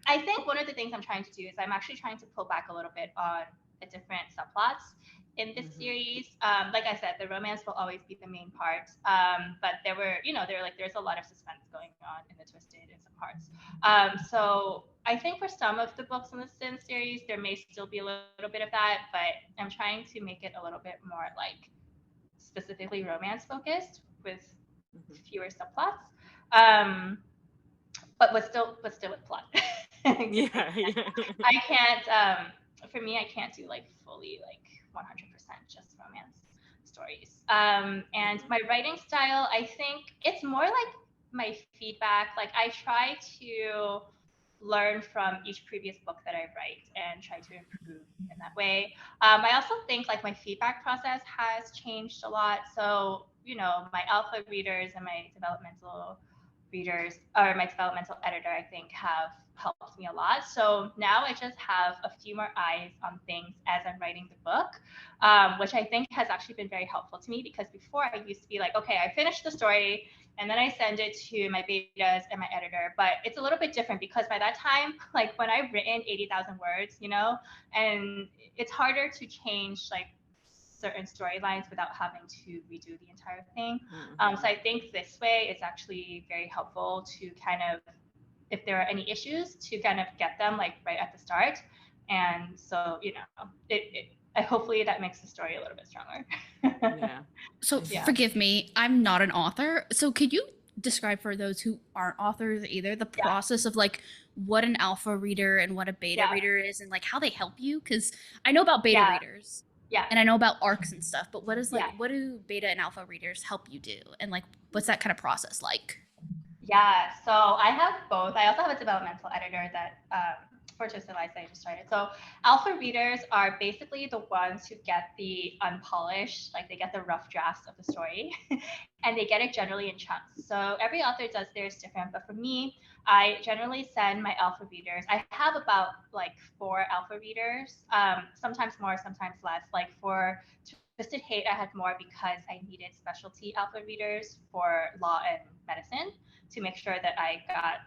I think one of the things I'm trying to do is I'm actually trying to pull back a little bit on the different subplots in this series. Like I said, the romance will always be the main part. But there's a lot of suspense going on in the Twisted in some parts. So I think for some of the books in the Sin series, there may still be a little bit of that, but I'm trying to make it a little bit more like specifically romance focused with fewer subplots. But still with plot. Yeah. I can't. For me, I can't do like fully like 100% just romance stories. And my writing style, I think it's more like my feedback. Like I try to learn from each previous book that I write and try to improve in that way. I also think like my feedback process has changed a lot. So, my alpha readers and my developmental readers or my developmental editor, I think, have helped me a lot. So now I just have a few more eyes on things as I'm writing the book, which I think has actually been very helpful to me because before I used to be like, okay, I finished the story and then I send it to my betas and my editor. But it's a little bit different because by that time, like when I've written 80,000 words, and it's harder to change like certain storylines without having to redo the entire thing. Mm-hmm. So I think this way it's actually very helpful to kind of, if there are any issues, to kind of get them like right at the start. And so, hopefully that makes the story a little bit stronger. Yeah. So Yeah. forgive me, I'm not an author. So could you describe for those who aren't authors either the Yeah. process of like what an alpha reader and what a beta Yeah. reader is and like how they help you? Because I know about beta Yeah. readers Yeah. and I know about arcs and stuff, but what is like Yeah. what do beta and alpha readers help you do? And like what's that kind of process like? Yeah, so I have both. I also have a developmental editor that for Twisted Lies that I just started. So alpha readers are basically the ones who get the unpolished, like they get the rough drafts of the story, and they get it generally in chunks. So every author does theirs different, but for me, I generally send my alpha readers. I have about like 4 alpha readers, sometimes more, sometimes less. Like for Twisted Hate, I had more because I needed specialty alpha readers for law and medicine to make sure that I got,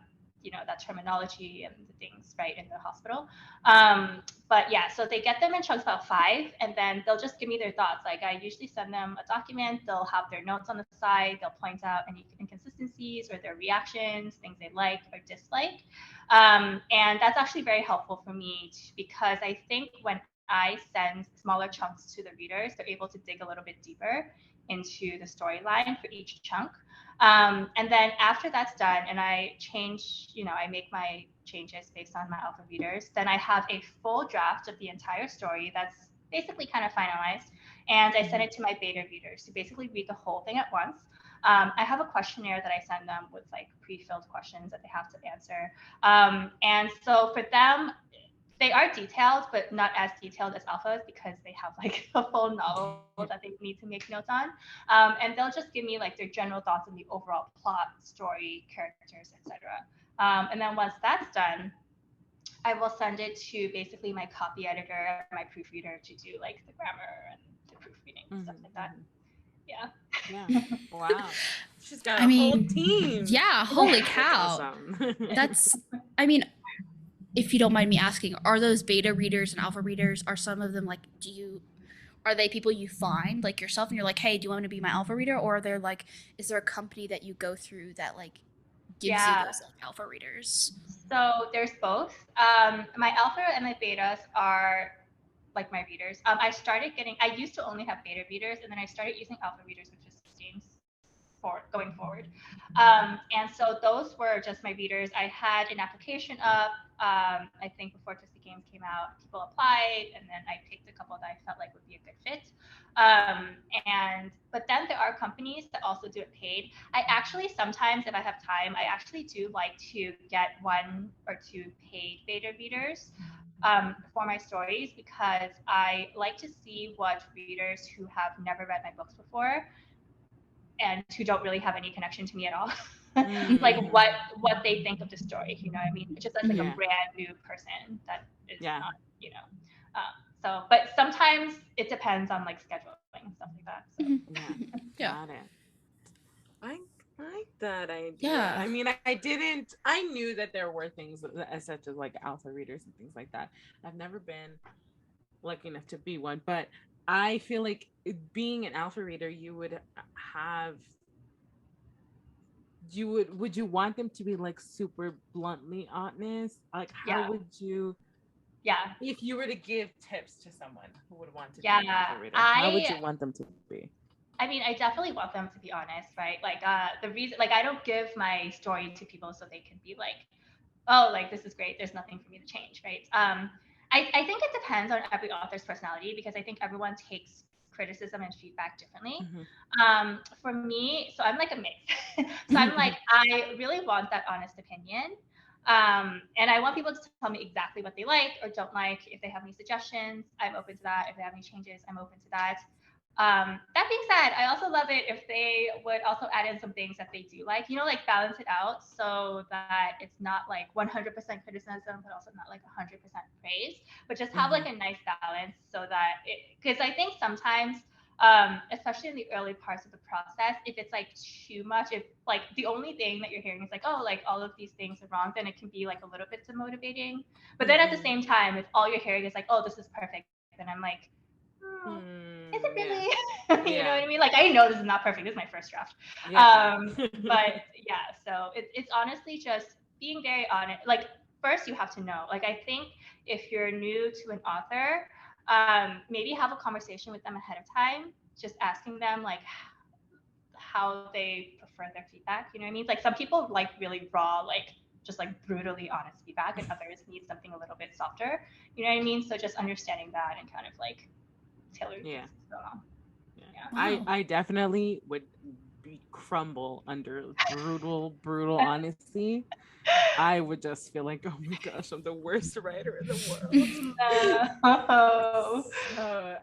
that terminology and the things right in the hospital. But yeah, so they get them in chunks about 5, and then they'll just give me their thoughts. Like I usually send them a document, they'll have their notes on the side, they'll point out any inconsistencies or their reactions, things they like or dislike. And that's actually very helpful for me because I think when I send smaller chunks to the readers, they're able to dig a little bit deeper into the storyline for each chunk. And then after that's done and I change, I make my changes based on my alpha readers, then I have a full draft of the entire story that's basically kind of finalized. And I send it to my beta readers to basically read the whole thing at once. I have a questionnaire that I send them with like pre-filled questions that they have to answer. And so for them, they are detailed, but not as detailed as alphas because they have like a full novel that they need to make notes on. And they'll just give me like their general thoughts on the overall plot, story, characters, etc. And then once that's done, I will send it to basically my copy editor, my proofreader to do like the grammar and the proofreading and stuff like that. Yeah. Yeah. Wow. She's got a I whole mean, team. yeah, holy That's cow. awesome. That's I mean, if you don't mind me asking, are those beta readers and alpha readers, are some of them like, are they people you find like yourself and you're like, hey, do you want to be my alpha reader? Or are there like, is there a company that you go through that like gives you Yeah. those like alpha readers? So there's both. My alpha and my betas are like my readers. I used to only have beta readers, and then I started using alpha readers, which is Steam's for going forward. And so those were just my readers. I had an application up. I think before Twisted Games came out, people applied, and then I picked a couple that I felt like would be a good fit. But then there are companies that also do it paid. I actually sometimes, if I have time, I actually do like to get 1 or 2 paid beta readers for my stories because I like to see what readers who have never read my books before and who don't really have any connection to me at all, like what they think of the story. You know what I mean? Just as like a brand new person that is not, but sometimes it depends on like scheduling and stuff like that. So. Yeah. Got it. I like that idea. Yeah. I mean, I knew that there were things such as like alpha readers and things like that. I've never been lucky enough to be one, but I feel like being an alpha reader, would you want them to be like super bluntly honest? Like how would you, if you were to give tips to someone who would want to be an alpha reader, how would you want them to be? I mean, I definitely want them to be honest, right? Like the reason, like I don't give my story to people so they can be like, oh, like this is great, there's nothing for me to change, right? I think it depends on every author's personality because I think everyone takes criticism and feedback differently. For me, so I'm like a mix. So I'm like, I really want that honest opinion. And I want people to tell me exactly what they like or don't like. If they have any suggestions, I'm open to that. If they have any changes, I'm open to that. That being said, I also love it if they would also add in some things that they do like, like balance it out so that it's not like 100% criticism, but also not like 100% praise, but just have like a nice balance so that because I think sometimes, especially in the early parts of the process, if it's like too much, if like the only thing that you're hearing is like, oh, like all of these things are wrong, then it can be like a little bit demotivating. But then at the same time, if all you're hearing is like, oh, this is perfect, then I'm like, is it really? You know Yeah. what I mean? Like, I know this is not perfect. This is my first draft. Yeah. But yeah, so it's honestly just being very honest. Like, first you have to know. Like, I think if you're new to an author, maybe have a conversation with them ahead of time, just asking them like how they prefer their feedback. You know what I mean? Like, some people like really raw, like just like brutally honest feedback, and others need something a little bit softer. You know what I mean? So just understanding that and kind of like tailoring Yeah. things going on. Yeah. Wow. I definitely would crumble under brutal honesty. I would just feel like, oh my gosh, I'm the worst writer in the world. No. So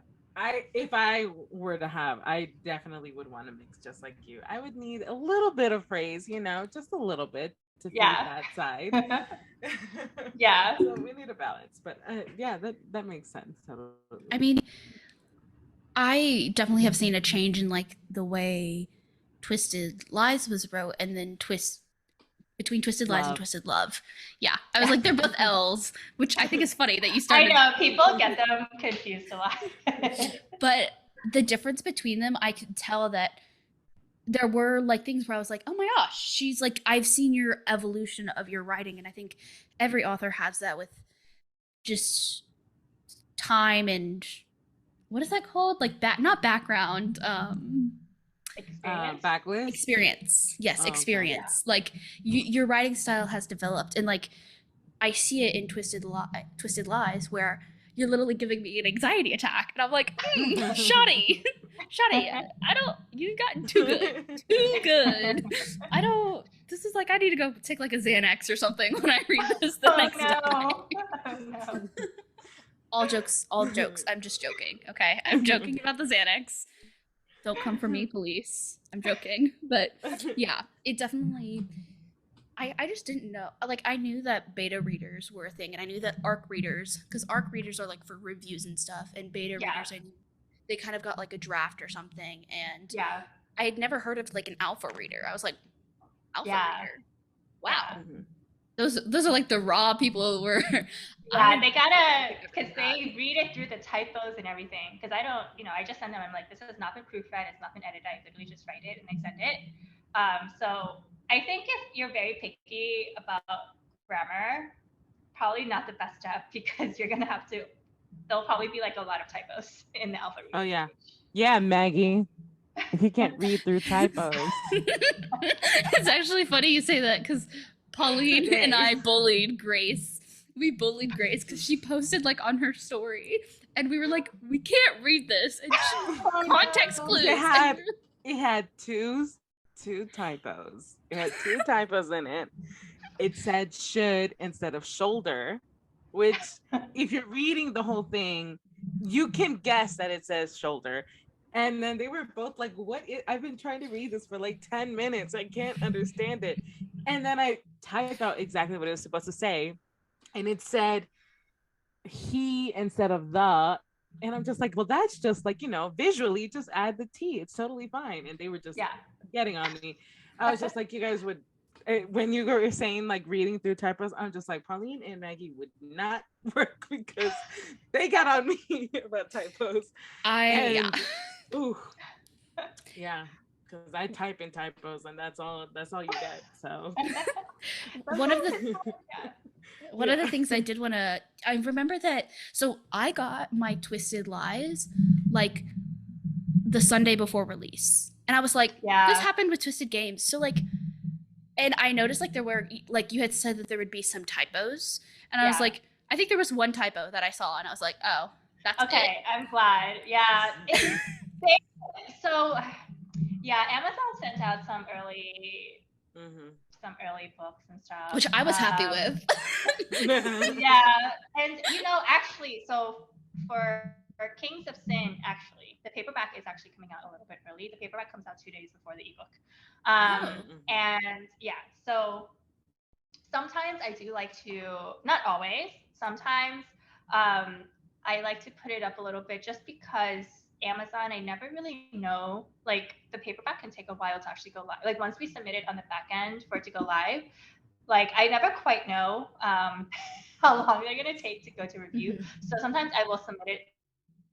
if I were to have, I definitely would want to mix just like you. I would need a little bit of praise, just a little bit to feed Yeah. that side. Yeah. So we need a balance, but yeah, that makes sense. Totally. I mean, I definitely have seen a change in like the way Twisted Lies was wrote, and then between Twisted Lies and Love. Twisted Love. Yeah, I was like, they're both L's, which I think is funny that you I started. know people get them confused a lot. But the difference between them, I could tell that there were like things where I was like, oh my gosh, she's like, I've seen your evolution of your writing, and I think every author has that with just time and what is that called? Like not background, Experience. Backlist. experience. Yes, Oh, okay. experience. Like your writing style has developed, and like I see it in Twisted Lies, where you're literally giving me an anxiety attack, and I'm like, shoddy, shoddy. I don't. You've gotten too good, too good. I don't. This is like I need to go take like a Xanax or something when I read this the next time. Oh no. All jokes. I'm just joking. Okay, I'm joking about the Xanax. Don't come for me, police. I'm joking. But yeah, it definitely. I just didn't know. Like, I knew that beta readers were a thing, and I knew that ARC readers, because ARC readers are like for reviews and stuff, and beta Yeah. readers, they kind of got like a draft or something. And Yeah. I had never heard of like an alpha reader. I was like, alpha Yeah. reader? Wow. Mhm. Those are like the raw people who were. Yeah, they gotta, because they read it through the typos and everything. Because I don't, I just send them. I'm like, this has not been proofread. It's not been edited. I literally just write it and I send it. So I think if you're very picky about grammar, probably not the best step because you're gonna have to. There'll probably be like a lot of typos in the alpha reader. Oh yeah, yeah, Maggie. If you can't read through typos. It's actually funny you say that because Pauline and I bullied Grace. We bullied Grace because she posted like on her story, and we were like, "We can't read this." And context clues. It had two typos. It had two typos in it. It said should instead of shoulder, which if you're reading the whole thing, you can guess that it says shoulder. And then they were both like, I've been trying to read this for like 10 minutes. I can't understand it. And then I typed out exactly what it was supposed to say. And it said he instead of the. And I'm just like, well, that's just like, visually just add the T. It's totally fine. And they were just getting on me. I was just like, you guys would, when you were saying like reading through typos, I'm just like, Pauline and Maggie would not work because they got on me about typos. Ooh, yeah, because I type in typos and that's all you get. So one of the things I did want to, I remember that. So I got my Twisted Lies like the Sunday before release, and I was like, this happened with Twisted Games. So like, and I noticed like there were like you had said that there would be some typos, and I was like, I think there was one typo that I saw, and I was like, oh, that's okay. it. I'm glad. Yeah. So yeah, Amazon sent out some early books and stuff, which I was happy with. Yeah, and actually, so for Kings of Sin, actually, the paperback is actually coming out a little bit early. The paperback comes out 2 days before the ebook. And yeah, so sometimes I do like to, not always, sometimes I like to put it up a little bit just because Amazon, I never really know, like the paperback can take a while to actually go live. Like once we submit it on the back end for it to go live, like I never quite know how long they're going to take to go to review. So sometimes I will submit it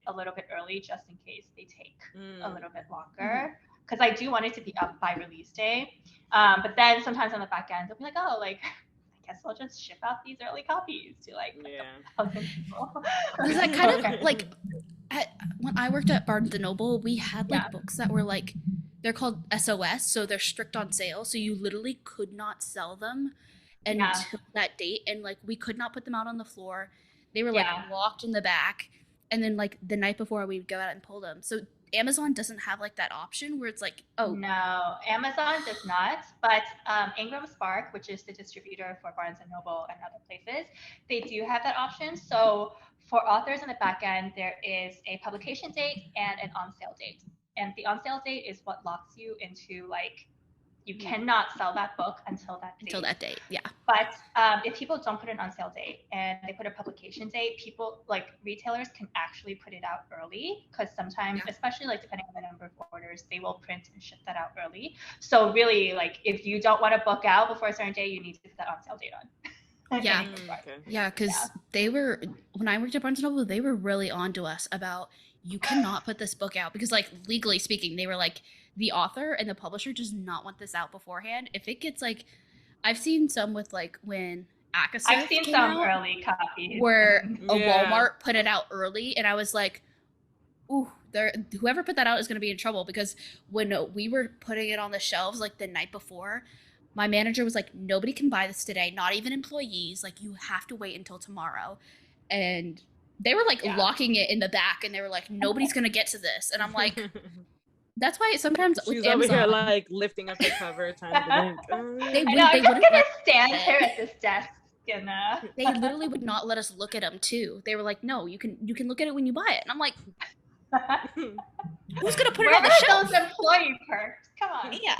a little bit early just in case they take a little bit longer. Because I do want it to be up by release day. But then sometimes on the back end, they'll be like, oh, like, I guess I'll just ship out these early copies to like a couple thousand people. Is that kind of like, when I worked at Barnes & Noble, we had like books that were like, they're called SOS, so they're strict on sale. So you literally could not sell them until that date. And like, we could not put them out on the floor. They were like locked in the back. And then like the night before we'd go out and pull them. So Amazon doesn't have like that option where it's like, oh. No, Amazon does not. But Ingram Spark, which is the distributor for Barnes & Noble and other places, they do have that option. So for authors on the back end, there is a publication date and an on sale date. And the on sale date is what locks you into like, you cannot sell that book until that date. Until that date, yeah. But if people don't put an on sale date and they put a publication date, people like retailers can actually put it out early because sometimes, especially like depending on the number of orders, they will print and ship that out early. So really, like if you don't want to book out before a certain day, you need to put that on sale date on. Yeah, because they were, when I worked at Barnes & Noble, they were really on to us about you cannot put this book out because like legally speaking, they were like, the author and the publisher does not want this out beforehand. If it gets like, I've seen some with like when XOXO I've seen some early copies where a Walmart put it out early, and I was like, ooh, whoever put that out is going to be in trouble because when we were putting it on the shelves like the night before, my manager was like, nobody can buy this today, not even employees. Like you have to wait until tomorrow, and they were like locking it in the back, and they were like, nobody's going to get to this, and I'm like. That's why sometimes she's with over Amazon, here like lifting up the cover, trying to think. They wouldn't gonna stand here at this desk and they literally would not let us look at them too. They were like, "No, you can look at it when you buy it." And I'm like, "Who's gonna put it on the shelf?" Those employee perks, come on. Yeah,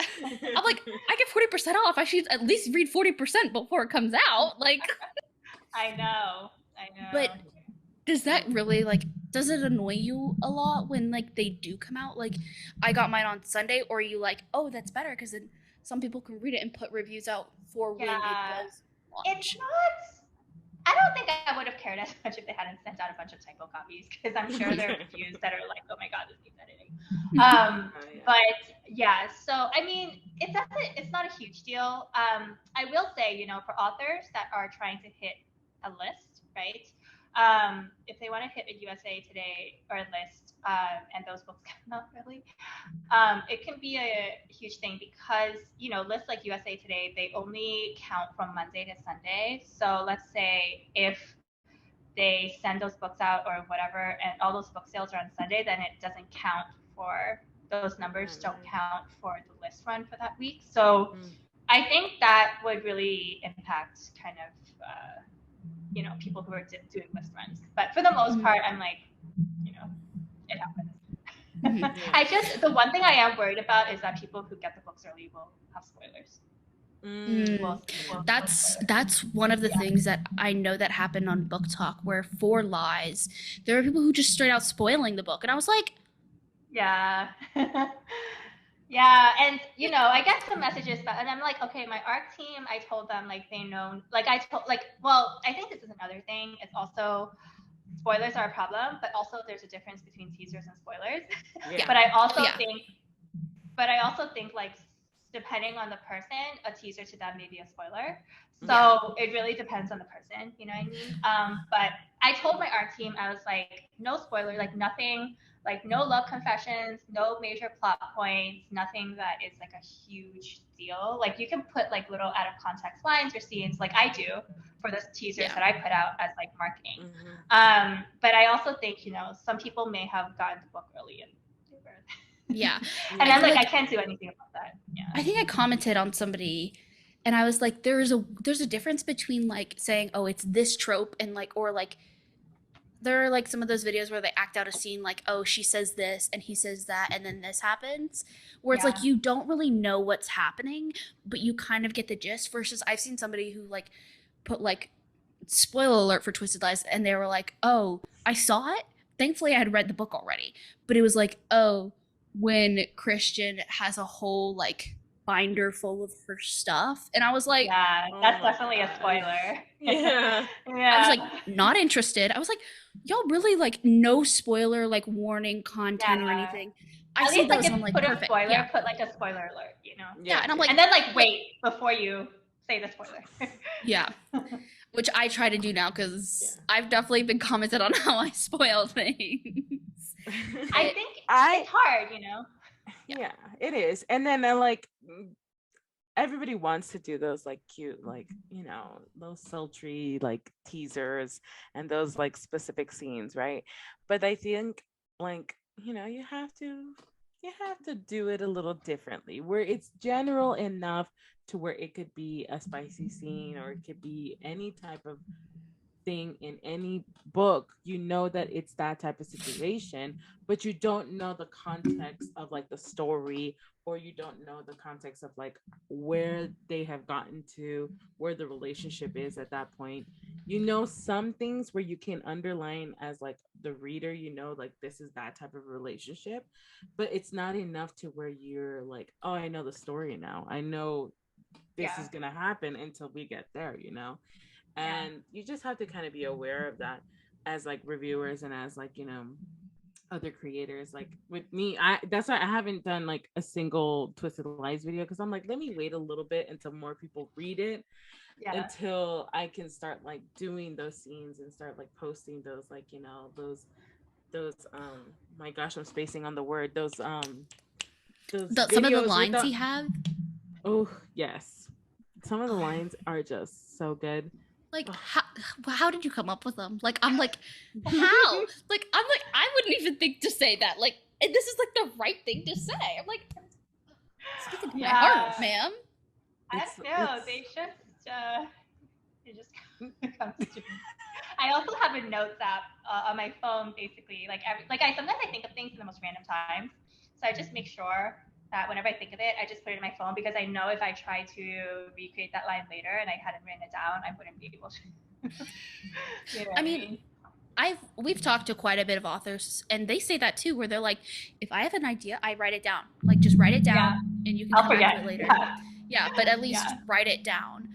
I'm like, I get 40% off. I should at least read 40% before it comes out. Like, I know. But does that really like? Does it annoy you a lot when like they do come out? Like I got mine on Sunday, or are you like, oh, that's better because then some people can read it and put reviews out for when it does launch. It's not. I don't think I would have cared as much if they hadn't sent out a bunch of typo copies because I'm sure there are reviews that are like, oh my god, this needs editing. But yeah, so I mean, it's not a huge deal. I will say, you know, for authors that are trying to hit a list, right? If they want to hit a USA Today or a list, and those books come out early, it can be a huge thing because, you know, lists like USA Today, they only count from Monday to Sunday. So let's say if they send those books out or whatever, and all those book sales are on Sunday, then it doesn't count for, those numbers don't count for the list run for that week. So I think that would really impact kind of, you know, people who are doing list runs. But for the most part, I'm like, you know, it happens. The one thing I am worried about is that people who get the books early will have spoilers. That's one of the things that I know that happened on Book Talk, where for lies, there are people who just straight out spoiling the book. And I was like, yeah. Yeah, and you know, I get some messages, and I'm like, okay, my ARC team, I told them like they know, like I told, like, well, I think this is another thing. It's also spoilers are a problem, but also there's a difference between teasers and spoilers. But I also think like depending on the person, a teaser to them may be a spoiler. So it really depends on the person, you know what I mean? But I told my ARC team, I was like, no spoiler, like nothing. Like no love confessions, no major plot points, nothing that is like a huge deal. Like you can put like little out of context lines or scenes like I do for the teasers that I put out as like marketing. But I also think, you know, some people may have gotten the book early and and I'm like, I can't do anything about that. Yeah. I think I commented on somebody and I was like, there's a difference between like saying, oh, it's this trope and like, or like, there are like some of those videos where they act out a scene like, oh, she says this and he says that and then this happens, where it's like you don't really know what's happening, but you kind of get the gist, versus I've seen somebody who like put like spoiler alert for Twisted Lies and they were like, oh, I saw it. Thankfully I had read the book already, but it was like, oh, when Christian has a whole like binder full of her stuff, and I was like, Yeah, Oh that's my definitely a God. spoiler. Yeah. I was like, Yeah. not interested. I was like, y'all really like no spoiler, like warning content or Yeah. anything. I At see least like those if and I'm like, put a perfect. spoiler, Yeah. put like a spoiler alert, you know. Yeah. And I'm like, And then like but wait before you say the spoiler. yeah, which I try to do now because Yeah. I've definitely been commented on how I spoil things. I think I it's hard, you know. yeah, it is. And then like everybody wants to do those like cute, like, you know, those sultry like teasers and those like specific scenes, right? But I think like, you know, you have to do it a little differently where it's general enough to where it could be a spicy scene or it could be any type of thing in any book. You know that it's that type of situation, but you don't know the context of like the story, or you don't know the context of like where they have gotten to, where the relationship is at that point. You know, some things where you can underline as like the reader, you know, like this is that type of relationship, but it's not enough to where you're like, oh, I know the story now, I know this Yeah. is gonna happen until we get there, you know. Yeah. And you just have to kind of be aware of that as like reviewers and as like, you know, other creators. Like with me, I that's why I haven't done like a single Twisted Lies video, because I'm like, let me wait a little bit until more people read it, Yeah. until I can start like doing those scenes and start like posting those, like, you know, those my gosh, I'm spacing on the word, those Some of the videos with lines the he had, oh yes, some of the lines are just so good. like Oh. how did you come up with them? Like I'm like, how? Like I'm like, I wouldn't even think to say that. Like, and this is like the right thing to say. I'm like, speaking to my heart, ma'am. I don't know. It just comes to me. I also have a notes app on my phone, basically. Like I sometimes I think of things in the most random times, so I just make sure that whenever I think of it, I just put it in my phone, because I know if I try to recreate that line later and I hadn't written it down, I wouldn't be able to. You know I mean, we've talked to quite a bit of authors, and they say that too, where they're like, if I have an idea, I write it down. Like, just write it down, and you can I'll come back to forget. it later. Yeah. Yeah, but at least Yeah. write it down.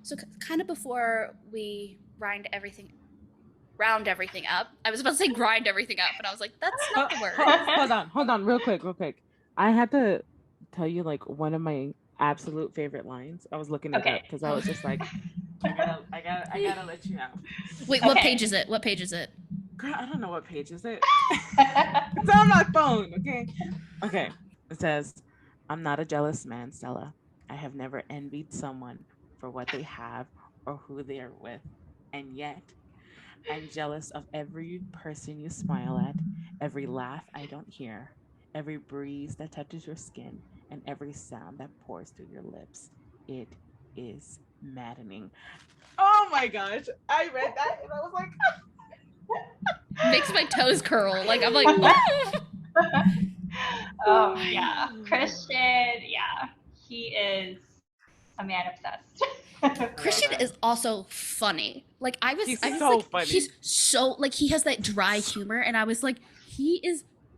So kind of before we round everything up, I was about to say grind everything up, but I was like, that's not the word. Hold on, real quick. I had to tell you like one of my absolute favorite lines. I was looking it up because I was just like, I gotta let you know. Wait, what page is it? What page is it? Girl, I don't know what page is it. It's on my phone. Okay. It says, "I'm not a jealous man, Stella. I have never envied someone for what they have or who they are with, and yet I'm jealous of every person you smile at, every laugh I don't hear, every breeze that touches your skin, and every sound that pours through your lips. It is maddening." Oh my gosh. I read that and I was like, Makes my toes curl. Like, I'm like, oh. Oh yeah, Christian. Yeah, he is a man obsessed. Christian is also funny. Like He's I was so like, funny. he's so like he has that dry humor, and I was like,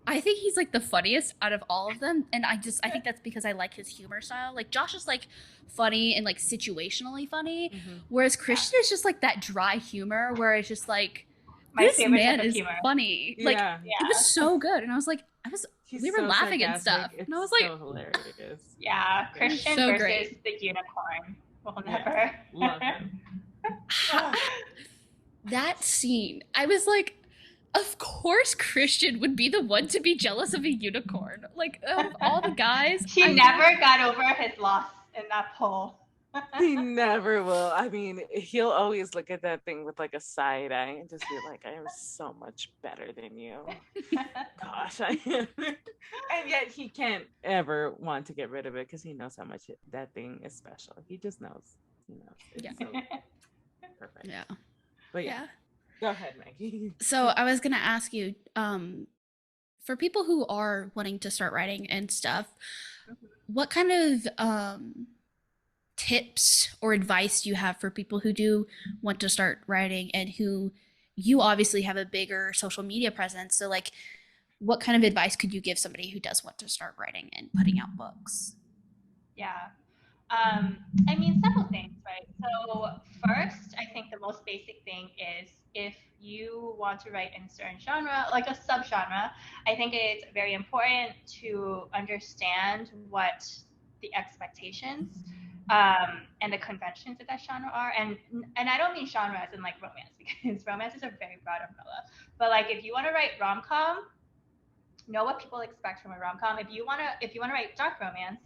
I think he's like the funniest out of all of them, and I think that's because I like his humor style. Like Josh is like funny and like situationally funny, whereas Christian is just like that dry humor where it's just like, My this favorite man type of is humor. funny. Like it was so good, and I was like, we were so laughing and sarcastic. stuff, It's and I was like, so hilarious. Yeah, Christian so versus great. the unicorn. We'll Yeah, never. love him. That scene, I was like, of course Christian would be the one to be jealous of a unicorn. Like, of all the guys. He never got over his loss in that poll. He never will. I mean, he'll always look at that thing with like a side eye and just be like, I am so much better than you. Gosh, I am. And yet he can't ever want to get rid of it because he knows how much that thing is special. He just knows. He knows. It's so perfect. Yeah. But yeah. Go ahead, Maggie. So I was gonna ask you, for people who are wanting to start writing and stuff, what kind of tips or advice do you have for people who do want to start writing and who you obviously have a bigger social media presence? So what kind of advice could you give somebody who does want to start writing and putting out books? Yeah. I mean, several things, right? So first, I think the most basic thing is if you want to write in a certain genre, like a subgenre, I think it's very important to understand what the expectations and the conventions of that genre are. And I don't mean genre as in like romance because romance is a very broad umbrella. But like if you want to write rom com, know what people expect from a rom com. If you wanna write dark romance,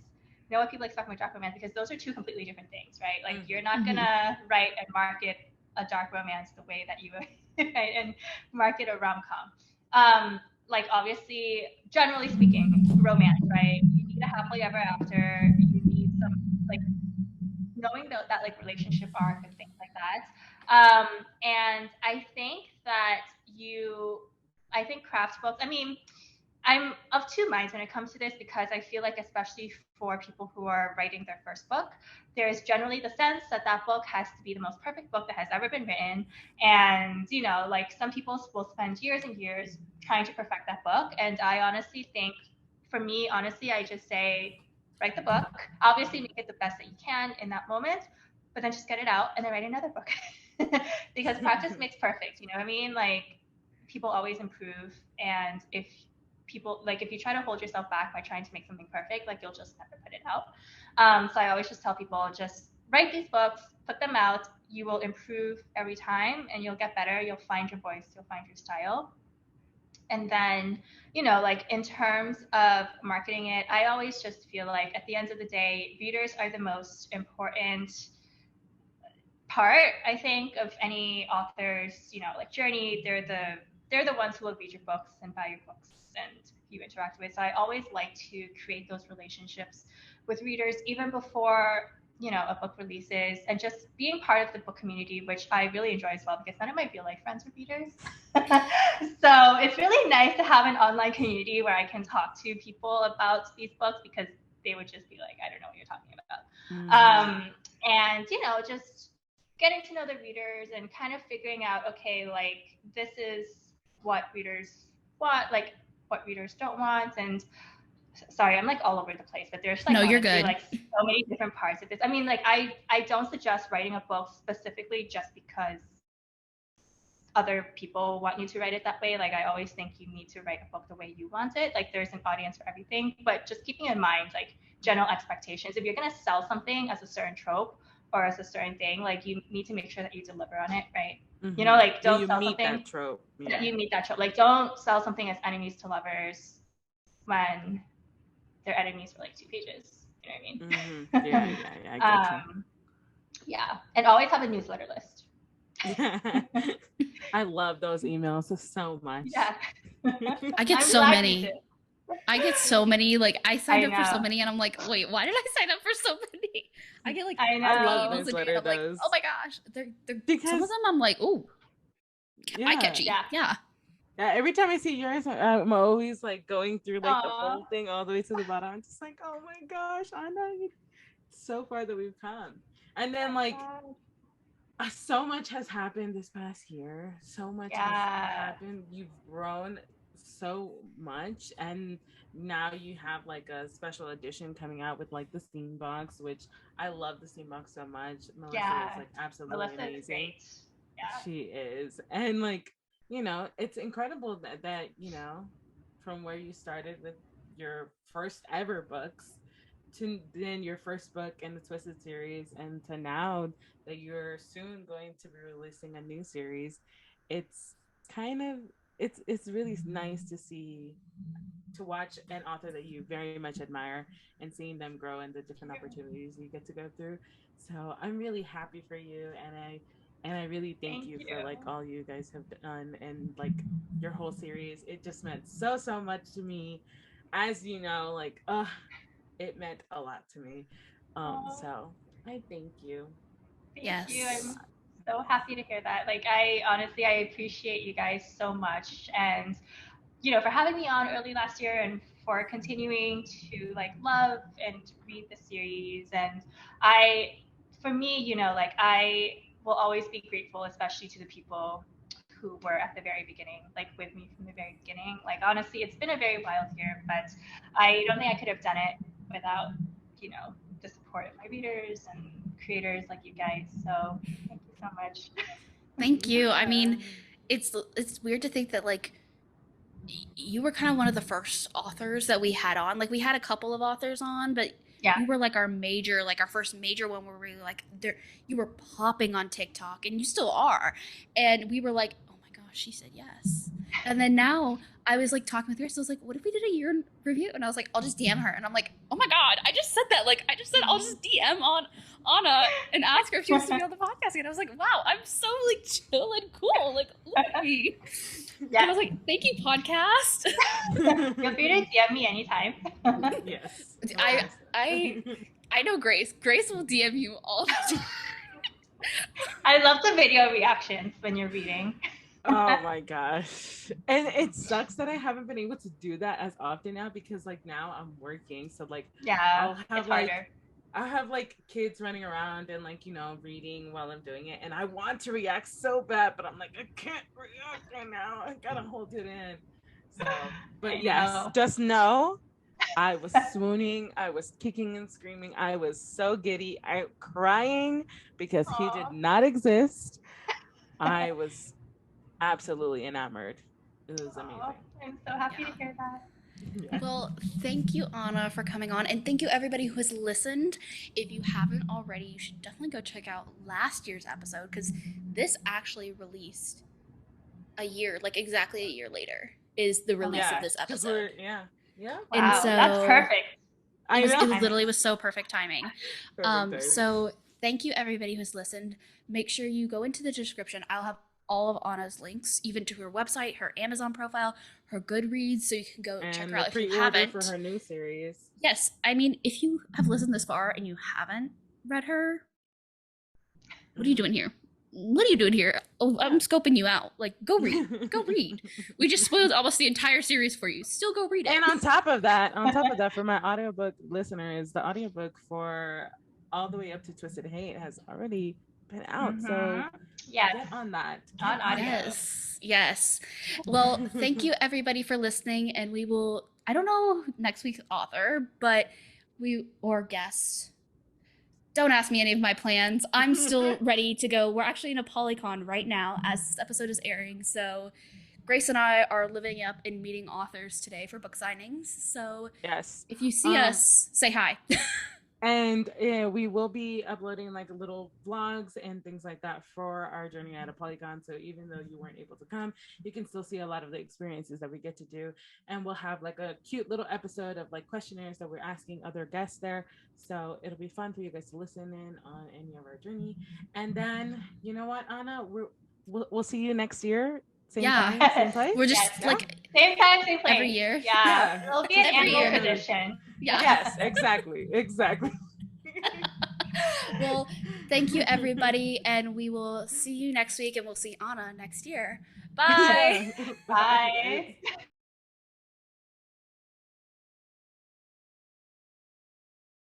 know what people expect from a dark romance because those are two completely different things, right? Like you're not gonna write and market a dark romance the way that you would write and market a rom com. Like obviously, generally speaking, romance, right? You need a happily ever after. You need some like knowing that like relationship arc and things like that. And I think that I think craft books. I mean, I'm of two minds when it comes to this because I feel like, especially for people who are writing their first book, there's generally the sense that that book has to be the most perfect book that has ever been written. And, like some people will spend years and years trying to perfect that book. And I honestly think, for me, honestly, I just say, write the book. Obviously, make it the best that you can in that moment, but then just get it out and then write another book. Because practice makes perfect. You know what I mean? Like, people always improve. And if you try to hold yourself back by trying to make something perfect, like you'll just never put it out. So I always just tell people, just write these books, put them out. You will improve every time and you'll get better. You'll find your voice, you'll find your style. And then, like in terms of marketing it, I always just feel like at the end of the day, readers are the most important part, I think, of any author's, like journey. They're the ones who will read your books and buy your books and you interact with. So I always like to create those relationships with readers even before, a book releases, and just being part of the book community, which I really enjoy as well because none of my real life friends are readers. So it's really nice to have an online community where I can talk to people about these books because they would just be like, I don't know what you're talking about. And, just getting to know the readers and kind of figuring out, okay, like this is what readers want, like what readers don't want. And sorry, I'm like all over the place, but there's like No, you're honestly good. like so many different parts of this. I mean, like I don't suggest writing a book specifically just because other people want you to write it that way. Like I always think you need to write a book the way you want it. Like there's an audience for everything, but just keeping in mind like general expectations. If you're gonna sell something as a certain trope or as a certain thing, like you need to make sure that you deliver on it, right? Like don't sell something that trope. that you meet that trope. Like don't sell something as enemies to lovers when their enemies were like 2 pages. You know what I mean? Yeah, I get you. Yeah, and always have a newsletter list. I love those emails so much. Yeah. I get so many. I get so many. Like I signed up for so many, and I'm like, wait, why did I sign up for so many? I get like I love emails a day. I'm like, oh my gosh, they're because some of them I'm like, ooh, eye catchy. Yeah. Every time I see yours, I'm always like going through like the whole thing all the way to the bottom. I'm just like, oh my gosh, Anna, so far that we've come. And then like so much has happened this past year. So much has happened. You've grown so much, and now you have like a special edition coming out with like the steam box, which I love the steam box so much. Melissa is like absolutely amazing. Yeah. She is. And like, it's incredible that from where you started with your first ever books to then your first book in the Twisted series and to now that you're soon going to be releasing a new series. It's kind of it's really nice to watch an author that you very much admire and seeing them grow and the different opportunities you get to go through. So I'm really happy for you, and I really thank you for like all you guys have done and like your whole series. It just meant so much to me. As you know, like it meant a lot to me. So I thank you. Thank you. I'm so happy to hear that. Like I appreciate you guys so much, and for having me on early last year and for continuing to like love and read the series. And for me, like I will always be grateful, especially to the people who were at the very beginning, like with me from the very beginning. Like honestly, it's been a very wild year, but I don't think I could have done it without, the support my readers and creators like you guys. So thank you so much. Thank you. I mean, it's weird to think that like you were kind of one of the first authors that we had on. Like we had a couple of authors on, but Yeah. you were like our first major one where we were like there. You were popping on TikTok, and you still are. And we were like, oh my gosh, she said yes. And then now I was like talking with Grace. I was like, what if we did a year in review? And I was like, I'll just DM her. And I'm like, oh my god, I just said that. Like I just said I'll just DM on Anna and ask her if she wants to be on the podcast. And I was like, wow, I'm so like chill and cool. Like look at me. Yeah. And I was like, thank you, podcast. Feel free to DM me anytime. Yes. I know Grace. Grace will DM you all the time. I love the video reactions when you're reading. Oh my gosh. And it sucks that I haven't been able to do that as often now because like now I'm working. So like Yeah, I'll it's like harder. I have like kids running around and like, you know, reading while I'm doing it. And I want to react so bad, but I'm like, I can't react right now. I gotta hold it in. So, but yes, just know I was swooning. I was kicking and screaming. I was so giddy. I crying because he did not exist. I was absolutely enamored. It was amazing. I'm so happy to hear that. Yeah. Well, thank you, Anna, for coming on. And thank you, everybody who has listened. If you haven't already, you should definitely go check out last year's episode because this actually released a year, like exactly a year later, is the release of this 'cause episode. Yeah. Wow, And so that's perfect. It literally was so perfect timing. Perfect timing. So thank you, everybody who's listened. Make sure you go into the description. I'll have all of Anna's links, even to her website, her Amazon profile, her Goodreads, so you can go and check her the out if you pre-order haven't. for her new series. Yes, I mean, if you have listened this far and you haven't read her, what are you doing here? What are you doing here? Oh, I'm scoping you out. Like, go read. Go read. We just spoiled almost the entire series for you. Still go read it. And on top of that, for my audiobook listeners, the audiobook for all the way up to Twisted Hate has already been out. So yes, get on that. on audio. Yes. Well, thank you everybody for listening, and we will. I don't know next week's author, but or guest. Don't ask me any of my plans. I'm still ready to go. We're actually in a Polycon right now as this episode is airing. So Grace and I are living up and meeting authors today for book signings. So yes, if you see us, say hi. And we will be uploading like little vlogs and things like that for our journey at a Polygon. So even though you weren't able to come, you can still see a lot of the experiences that we get to do. And we'll have like a cute little episode of like questionnaires that we're asking other guests there. So it'll be fun for you guys to listen in on any of our journey. And then, you know what, Anna, we'll see you next year. Same time, same place. We're just same time, same place. Every year. Yeah. It'll be an Every annual year. tradition. Yeah. Yes, exactly. Well, thank you everybody, and we will see you next week, and we'll see Anna next year. Bye. Bye.